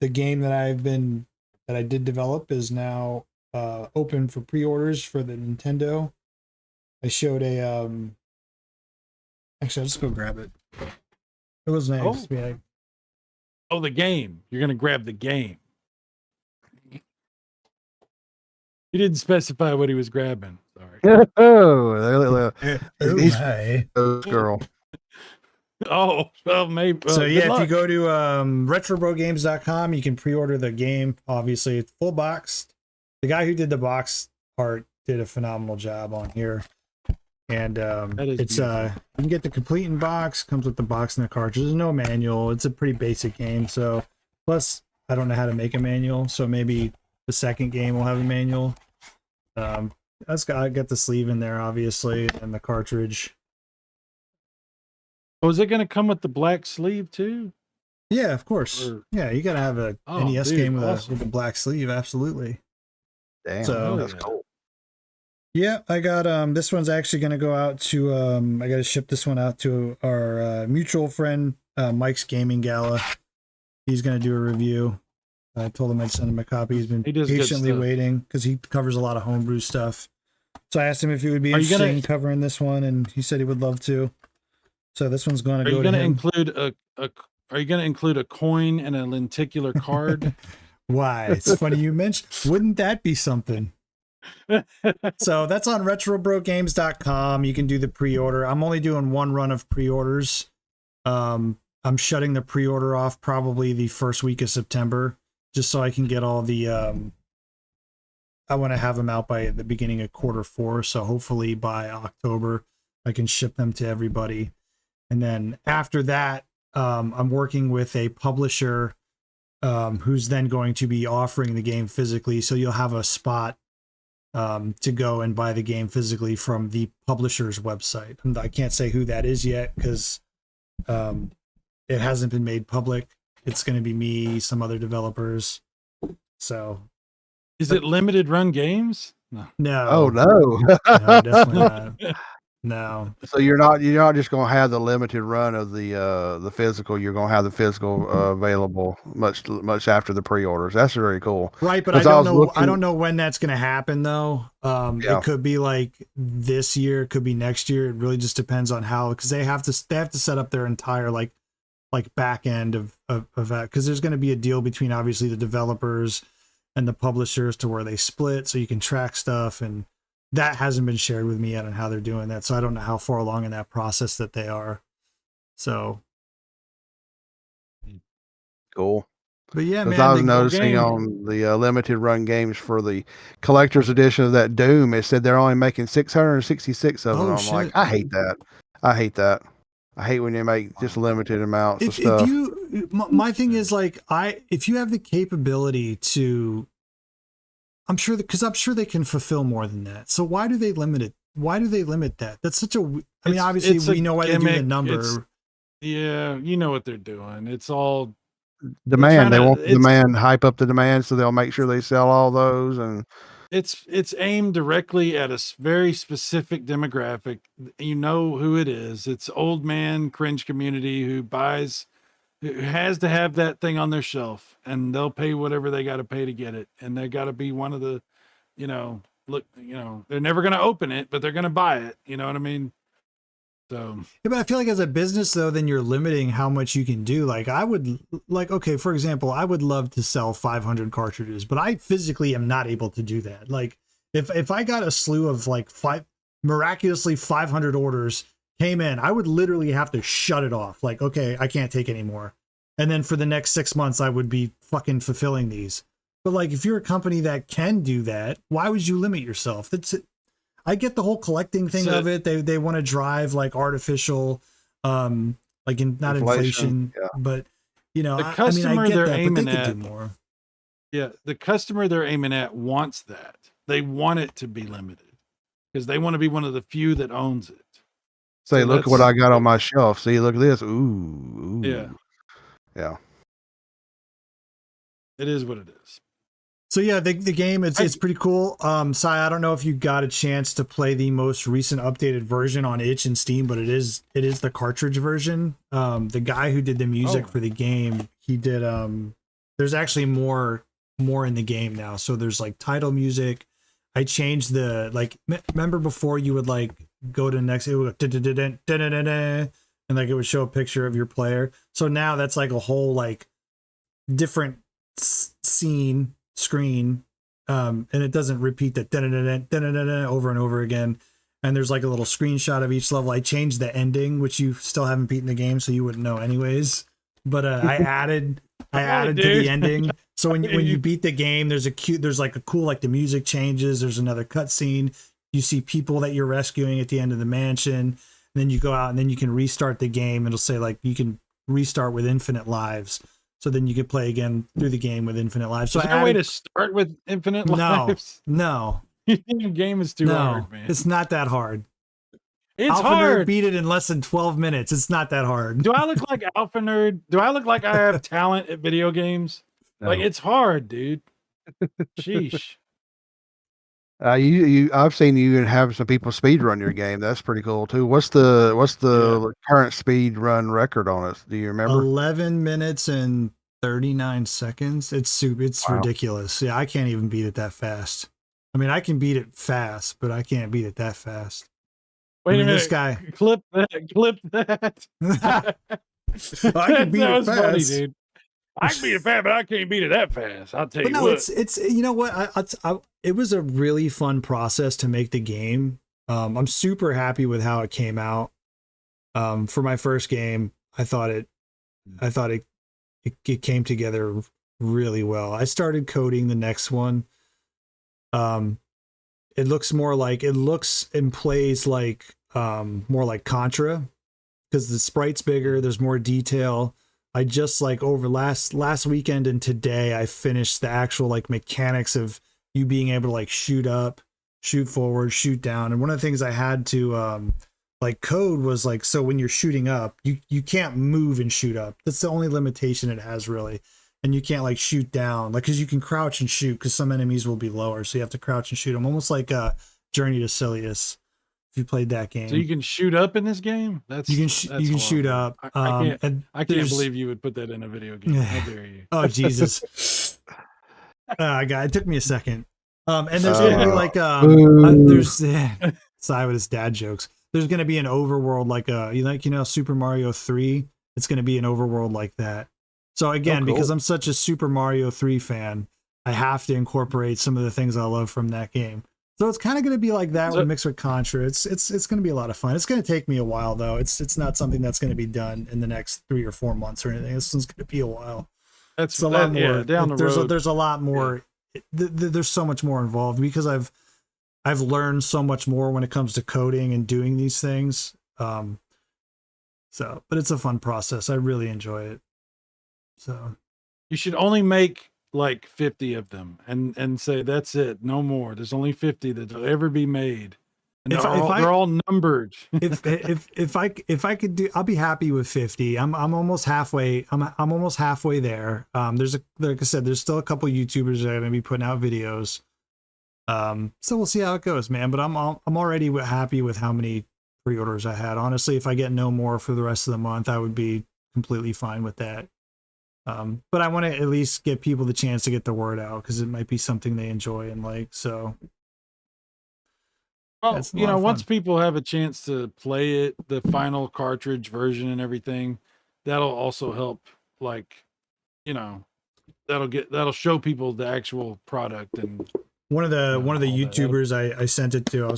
the game that I did develop is now open for pre-orders for the Nintendo. I showed actually, I'll just go grab it. It was nice. Oh, the game. You're going to grab the game. He didn't specify what he was grabbing. Sorry. He's girl. Oh, well, maybe. So yeah, if you go to retrobrogames.com, you can pre-order the game. Obviously, it's full boxed. The guy who did the box art did a phenomenal job on here. And it's you can get the complete in box, comes with the box and the cartridge. There's no manual. It's a pretty basic game. So plus I don't know how to make a manual, so maybe the second game will have a manual. I got the sleeve in there, obviously, and the cartridge. Oh, is it going to come with the black sleeve too? Yeah, of course. Yeah, you got to have a NES game with a black sleeve, absolutely. Damn, so that's cool. Yeah, I got this one's actually going to go out to I got to ship this one out to our mutual friend Mike's Gaming Gala. He's going to do a review. I told him I'd send him a copy. He's been patiently waiting because he covers a lot of homebrew stuff. So I asked him if he would be interested in covering this one, and he said he would love to. So this one's going to go to him. Are you going to include a coin and a lenticular card? Why? It's funny you mentioned. Wouldn't that be something? So that's on retrobrogames.com. You can do the pre-order. I'm only doing one run of pre-orders. I'm shutting the pre-order off probably the first week of September, just so I can get all the I want to have them out by the beginning of Q4, so hopefully by October I can ship them to everybody. And then after that, I'm working with a publisher who's then going to be offering the game physically, so you'll have a spot to go and buy the game physically from the publisher's website. And I can't say who that is yet because it hasn't been made public. It's going to be me, some other developers. So, is it limited run games? No. Oh no. No, definitely not. No. So you're not just going to have the limited run of the physical. You're going to have the physical available much after the pre-orders. That's very cool. Right, but I don't know when that's going to happen though. It could be like this year, it could be next year. It really just depends on how, because they have to set up their entire like back end of that, because there's going to be a deal between obviously the developers and the publishers to where they split so you can track stuff, and that hasn't been shared with me yet on how they're doing that. So I don't know how far along in that process that they are. So Cool. but yeah, Because man, I was the noticing game. on the limited run games for the collector's edition of that Doom, it said they're only making 666 of them. Oh, I'm like, shit. I hate that. I hate that. I hate when they make just limited amounts of if stuff. you my thing is like, if you have the capability to, I'm sure that, because I'm sure they can fulfill more than that. So why do they limit it? Why do they limit that? That's such a, I mean, It's- obviously it's a we know why they do the gimmick. number. Yeah, you know what they're doing. It's all Demand. They trying to- want the demand, hype up the demand, so they'll make sure they sell all those. And it's aimed directly at a very specific demographic. You know who it is. It's old man cringe community who has to have that thing on their shelf, and they'll pay whatever they got to pay to get it. And they got to be one of the, they're never going to open it, but they're going to buy it. You know what I mean? So Yeah, but I feel like as a business though, then you're limiting how much you can do. Like I would, like, okay, for example, I would love to sell 500 cartridges, but I physically am not able to do that. Like if I got a slew of like miraculously 500 orders came in, I would literally have to shut it off. Like, okay, I can't take any more. And then for the next 6 months, I would be fucking fulfilling these. But like, if you're a company that can do that, why would you limit yourself? I get the whole collecting thing of it. They want to drive like artificial, like not inflation, yeah. but you know, The I mean, customer I get they're that, but aiming they could at- do more. yeah, the customer they're aiming at wants that. They want it to be limited because they want to be one of the few that owns it. say, So look at what that's- I got on my shelf. See, look at this. Ooh. Yeah, Yeah. it is what it is. So yeah, the game it's pretty cool. Sai, I don't know if you got a chance to play the most recent updated version on itch and Steam, but it is the cartridge version. The guy who did the music for the game, he did there's actually more in the game now. So there's like title music. I changed the like remember before you would like go to the next, it would go and like it would show a picture of your player. So now that's like a whole like different scene screen, and it doesn't repeat that over and over again. And there's like a little screenshot of each level. I changed the ending, which you still haven't beaten the game, so you wouldn't know anyways. But I added to the ending. So when you beat the game, there's like a cool, like the music changes. There's another cutscene. You see people that you're rescuing at the end of the mansion. And then you go out and then you can restart the game. It'll say like you can restart with infinite lives. So then you could play again through the game with infinite lives. So Is there a way to start with infinite lives? No, The game is too hard, man. it's not that hard. It's Alpha Nerd hard. beat it in less than 12 minutes. It's not that hard. Do I look like Alpha Nerd? Do I look like I have talent at video games? Like it's hard, dude. Sheesh. I've seen you have some people speed run your game. That's pretty cool too. What's the current speed run record on it? Do you remember? 11 minutes and 39 seconds. It's Wow. ridiculous. Yeah, I can't even beat it that fast. I mean, I can beat it fast, but I can't beat it that fast. Wait I mean, a minute. this guy. Clip that. I can beat That it was funny, fast. dude. I can beat it fast, but I can't beat it that fast. I'll tell But you no, what. it's you know what, it was a really fun process to make the game. I'm super happy with how it came out. For my first game, I thought it came together really well. I started coding the next one. It looks and plays like more like Contra because the sprite's bigger, there's more detail. I just like over last weekend and today I finished the actual like mechanics of you being able to like shoot up, shoot forward, shoot down. And one of the things I had to like code was like, so when you're shooting up, you can't move and shoot up. That's the only limitation it has really. And you can't like shoot down, like, cause you can crouch and shoot because some enemies will be lower. So you have to crouch and shoot them, almost like Journey to Silius. If you played that game. So you can shoot up in this game? That's You can that's shoot horrible. up. I and can't there's- believe you would put that in a video game. How dare you? Oh Jesus! It took me a second. And there's gonna be like there's side with his dad jokes. There's gonna be an overworld like Super Mario 3. It's gonna be an overworld like that. So again, because I'm such a Super Mario 3 fan, I have to incorporate some of the things I love from that game. So it's kind of going to be like that So- mixed with Contra. It's going to be a lot of fun. It's going to take me a while though. It's not something that's going to be done in the next 3 or 4 months or anything. This one's going to be a while. That's It's a lot more. Yeah, down the road. There's a lot more. There's so much more involved because I've learned so much more when it comes to coding and doing these things. So, but it's a fun process. I really enjoy it. So You should only make like 50 of them and say that's it, no more. There's only 50 that'll ever be made. And they're all numbered. if I could do, I'll be happy with 50. I'm almost halfway. I'm almost halfway there. Like I said, there's still a couple YouTubers that are gonna be putting out videos. So we'll see how it goes, man. But I'm already happy with how many pre-orders I had. Honestly, if I get no more for the rest of the month, I would be completely fine with that. But I want to at least get people the chance to get the word out because it might be something they enjoy and like. So, Well, that's a you lot know, of once fun. people have a chance to play it, the final cartridge version and everything, that'll also help. Like, you know, that'll show people the actual product. And One of the all that. YouTubers I sent it to,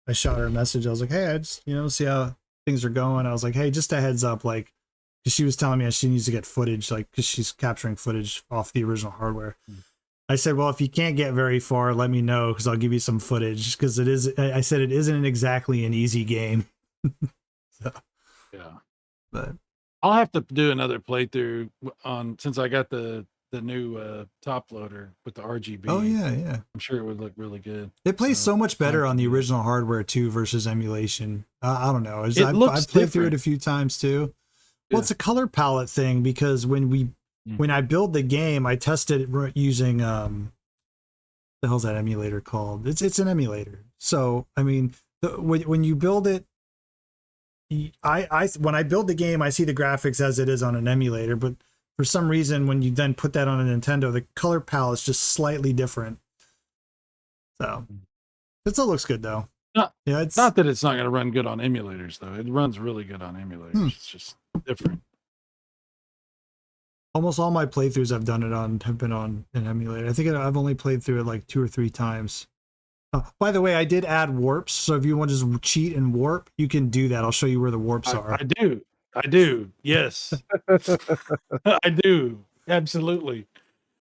I shot her a message. I was like, hey, I just see how things are going. I was like, hey, just a heads up, like. Because she was telling me she needs to get footage, like, because she's capturing footage off the original hardware. I said, well, if you can't get very far, let me know because I'll give you some footage. Because I said it isn't exactly an easy game. So, yeah, but I'll have to do another playthrough on since I got the new top loader with the RGB. oh yeah, I'm sure it would look really good. it plays so much better I'll on have to the do that. original hardware too versus emulation. I don't know. It I've looks played through it different. a few times too. Well, Yeah. it's a color palette thing because when I build the game, I tested it using the hell's that emulator called? It's an emulator. So I mean, when you build it, I when I build the game, I see the graphics as it is on an emulator, but for some reason, when you then put that on a Nintendo, the color palette is just slightly different. So it still looks good though. Yeah, it's Not that it's not going to run good on emulators, though. It runs really good on emulators. It's just different. almost all my playthroughs I've done it on have been on an emulator. I think I've only played through it like 2 or 3 times. By the way, I did add warps, so if you want to just cheat and warp, you can do that. I'll show you where the warps are. I do. Yes, I do. Absolutely.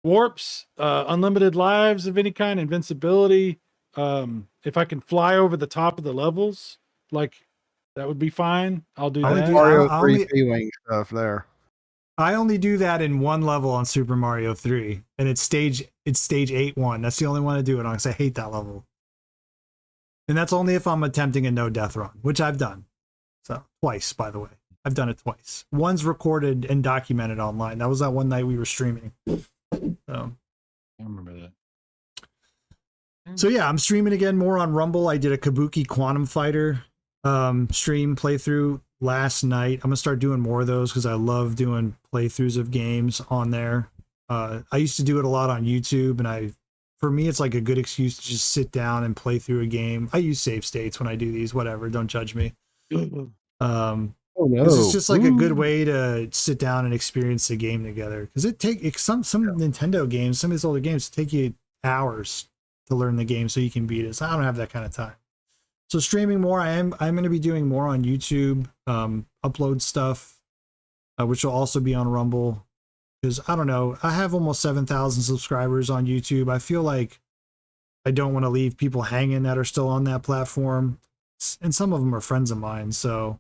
Warps, unlimited lives of any kind, invincibility. If I can fly over the top of the levels, like that would be fine. I'll do I would that. do- Mario I 3 only- P-Wing stuff there. I only do that in one level on Super Mario 3, and it's stage 8-1. That's the only one I do it on because I hate that level. And that's only if I'm attempting a no death run, which I've done. So twice, by the way. I've done it twice. One's recorded and documented online. That was that one night we were streaming. So I remember that. So yeah, I'm streaming again more on Rumble. I did a Kabuki Quantum Fighter stream playthrough last night. I'm gonna start doing more of those because I love doing playthroughs of games on there. I used to do it a lot on YouTube, and for me, it's like a good excuse to just sit down and play through a game. I use save states when I do these. Whatever, don't judge me. Oh no! This is just like a good way to sit down and experience the game together. Because some Nintendo games, some of these older games take you hours to learn the game so you can beat it. So I don't have that kind of time. So streaming more, I'm going to be doing more on YouTube, upload stuff, which will also be on Rumble. Because I don't know, I have almost 7,000 subscribers on YouTube. I feel like I don't want to leave people hanging that are still on that platform, and some of them are friends of mine. So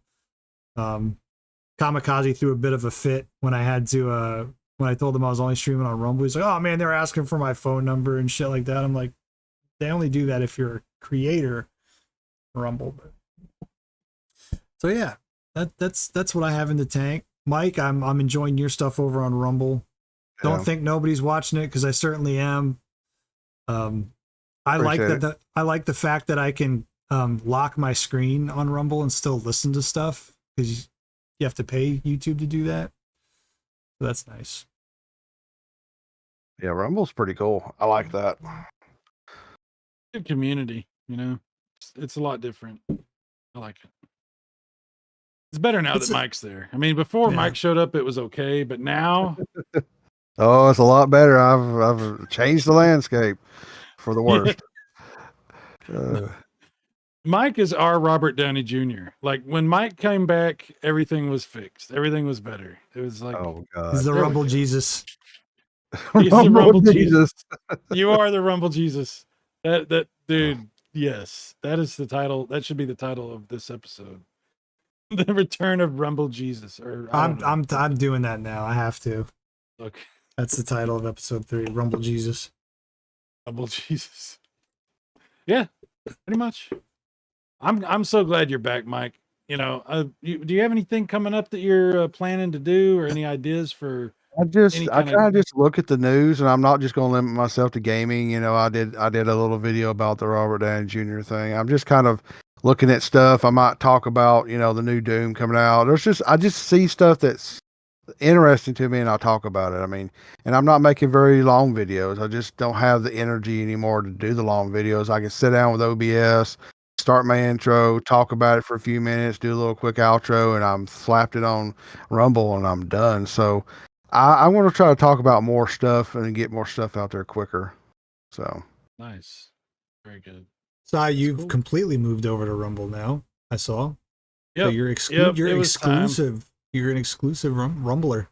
Kamikaze threw a bit of a fit when I had to when I told them I was only streaming on Rumble. He's like, oh man, they're asking for my phone number and shit like that. I'm like, they only do that if you're a creator, Rumble. But so yeah, that's what I have in the tank. Mike, I'm enjoying your stuff over on Rumble. Yeah. Don't think nobody's watching it because I certainly am. I like Appreciate that. I like the fact that I can lock my screen on Rumble and still listen to stuff because you have to pay YouTube to do that. So that's nice. Yeah, Rumble's pretty cool. I like that. Good community, you know. It's a lot different. I like it. It's better now It's that Mike's there. I mean, before Yeah. Mike showed up, it was okay, but now Oh, it's a lot better. I've changed the landscape for the worst. Mike is our Robert Downey Jr. Like when Mike came back, everything was fixed. Everything was better. It was like Oh God. He's the There we Rumble go. Jesus. He's the Rumble Rumble Jesus. Jesus. You are the Rumble Jesus. That dude. Yes, that is the title. That should be the title of this episode. The Return of Rumble Jesus. Or I don't know. I'm doing that now. I have to. Okay. That's the title of episode 3, Rumble Jesus. Rumble Jesus. Yeah, pretty much. I'm so glad you're back, Mike. You know, do you have anything coming up that you're planning to do, or any ideas for? I Any kind kind of- of just look at the news, and I'm not just going to limit myself to gaming. You know, I did a little video about the Robert Downey Jr. thing. I'm just kind of looking at stuff. I might talk about, you know, the new Doom coming out. I just see stuff that's interesting to me, and I'll talk about it. I mean, and I'm not making very long videos. I just don't have the energy anymore to do the long videos. I can sit down with OBS, start my intro, talk about it for a few minutes, do a little quick outro, and I'm slapped it on Rumble and I'm done. So I want to try to talk about more stuff and get more stuff out there quicker. So Nice, very good. So you've cool. completely moved over to Rumble now. I saw. Yep. So you're Yep, you're it was time. exclusive. You're an exclusive Rumbler.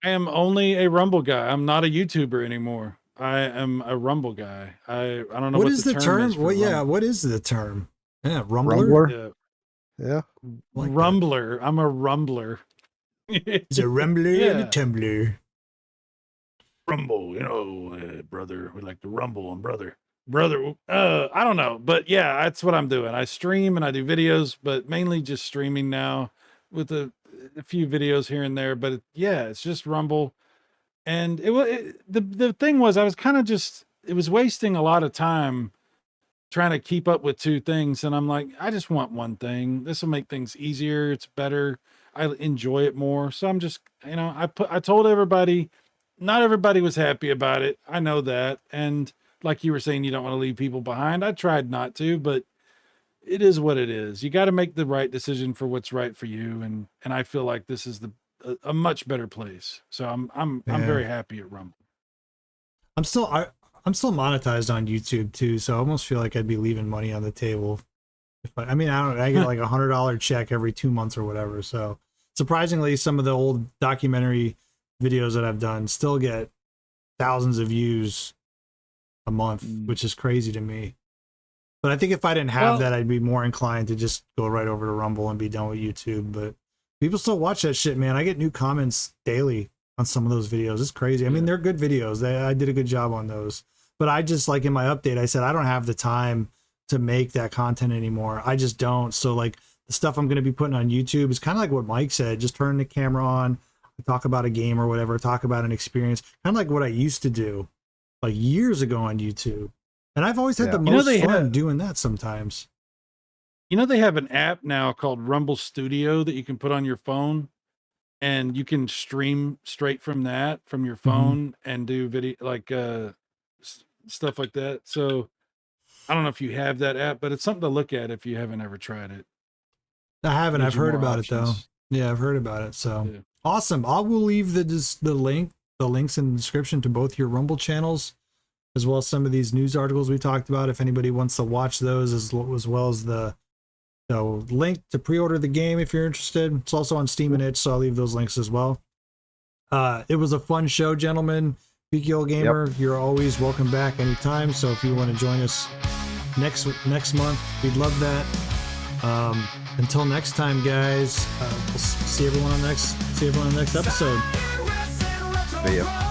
I am only a Rumble guy. I'm not a YouTuber anymore. I am a Rumble guy. I don't know What what is the term term? is for What? Yeah. Rumble. What is the term? Yeah, Rumbler. Rumbler, Yeah. yeah. Like that. Rumbler. I'm a Rumbler. It's a Rumbler and a Yeah. Tumbler. Rumble, you know, brother. We like to rumble on brother. I don't know, but yeah, that's what I'm doing. I stream and I do videos, but mainly just streaming now with a few videos here and there. But yeah, it's just Rumble. And the thing was, I was kind of just, it was wasting a lot of time trying to keep up with two things. And I'm like, I just want one thing. This will make things easier. It's better. I enjoy it more. So I'm just, you know, I told everybody, not everybody was happy about it. I know that. And like you were saying, you don't want to leave people behind. I tried not to, but it is what it is. You got to make the right decision for what's right for you. And I feel like this is a much better place. So I'm Yeah. very happy at Rumble. I'm still monetized on YouTube too, so I almost feel like I'd be leaving money on the table. If I get like $100 check every 2 months or whatever. So surprisingly, some of the old documentary videos that I've done still get thousands of views a month, which is crazy to me. But I think if I didn't have that, I'd be more inclined to just go right over to Rumble and be done with YouTube. But people still watch that shit, man. I get new comments daily on some of those videos. It's crazy. I mean, they're good videos. I did a good job on those. But I just, like in my update, I said I don't have the time to make that content anymore. I just don't. So like the stuff I'm going to be putting on YouTube is kind of like what Mike said. Just turn the camera on, talk about a game or whatever, talk about an experience. Kind of like what I used to do like years ago on YouTube. And I've always had the most fun doing that sometimes. You know, they have an app now called Rumble Studio that you can put on your phone, and you can stream straight from that, from your phone, and do video, like stuff like that. So I don't know if you have that app, but it's something to look at if you haven't ever tried it. I haven't. Gives I've you heard more about it though. options. Yeah, I've heard about it. So Yeah. awesome. I will leave the links in the description to both your Rumble channels, as well as some of these news articles we talked about. If anybody wants to watch those, as well as the link to pre-order the game if you're interested. It's also on Steam and itch, so I'll leave those links as well. It was a fun show, gentlemen. BKL Gamer, you're always welcome back anytime. So if you want to join us next month, we'd love that. Until next time, guys, we'll see everyone on the next episode. See ya.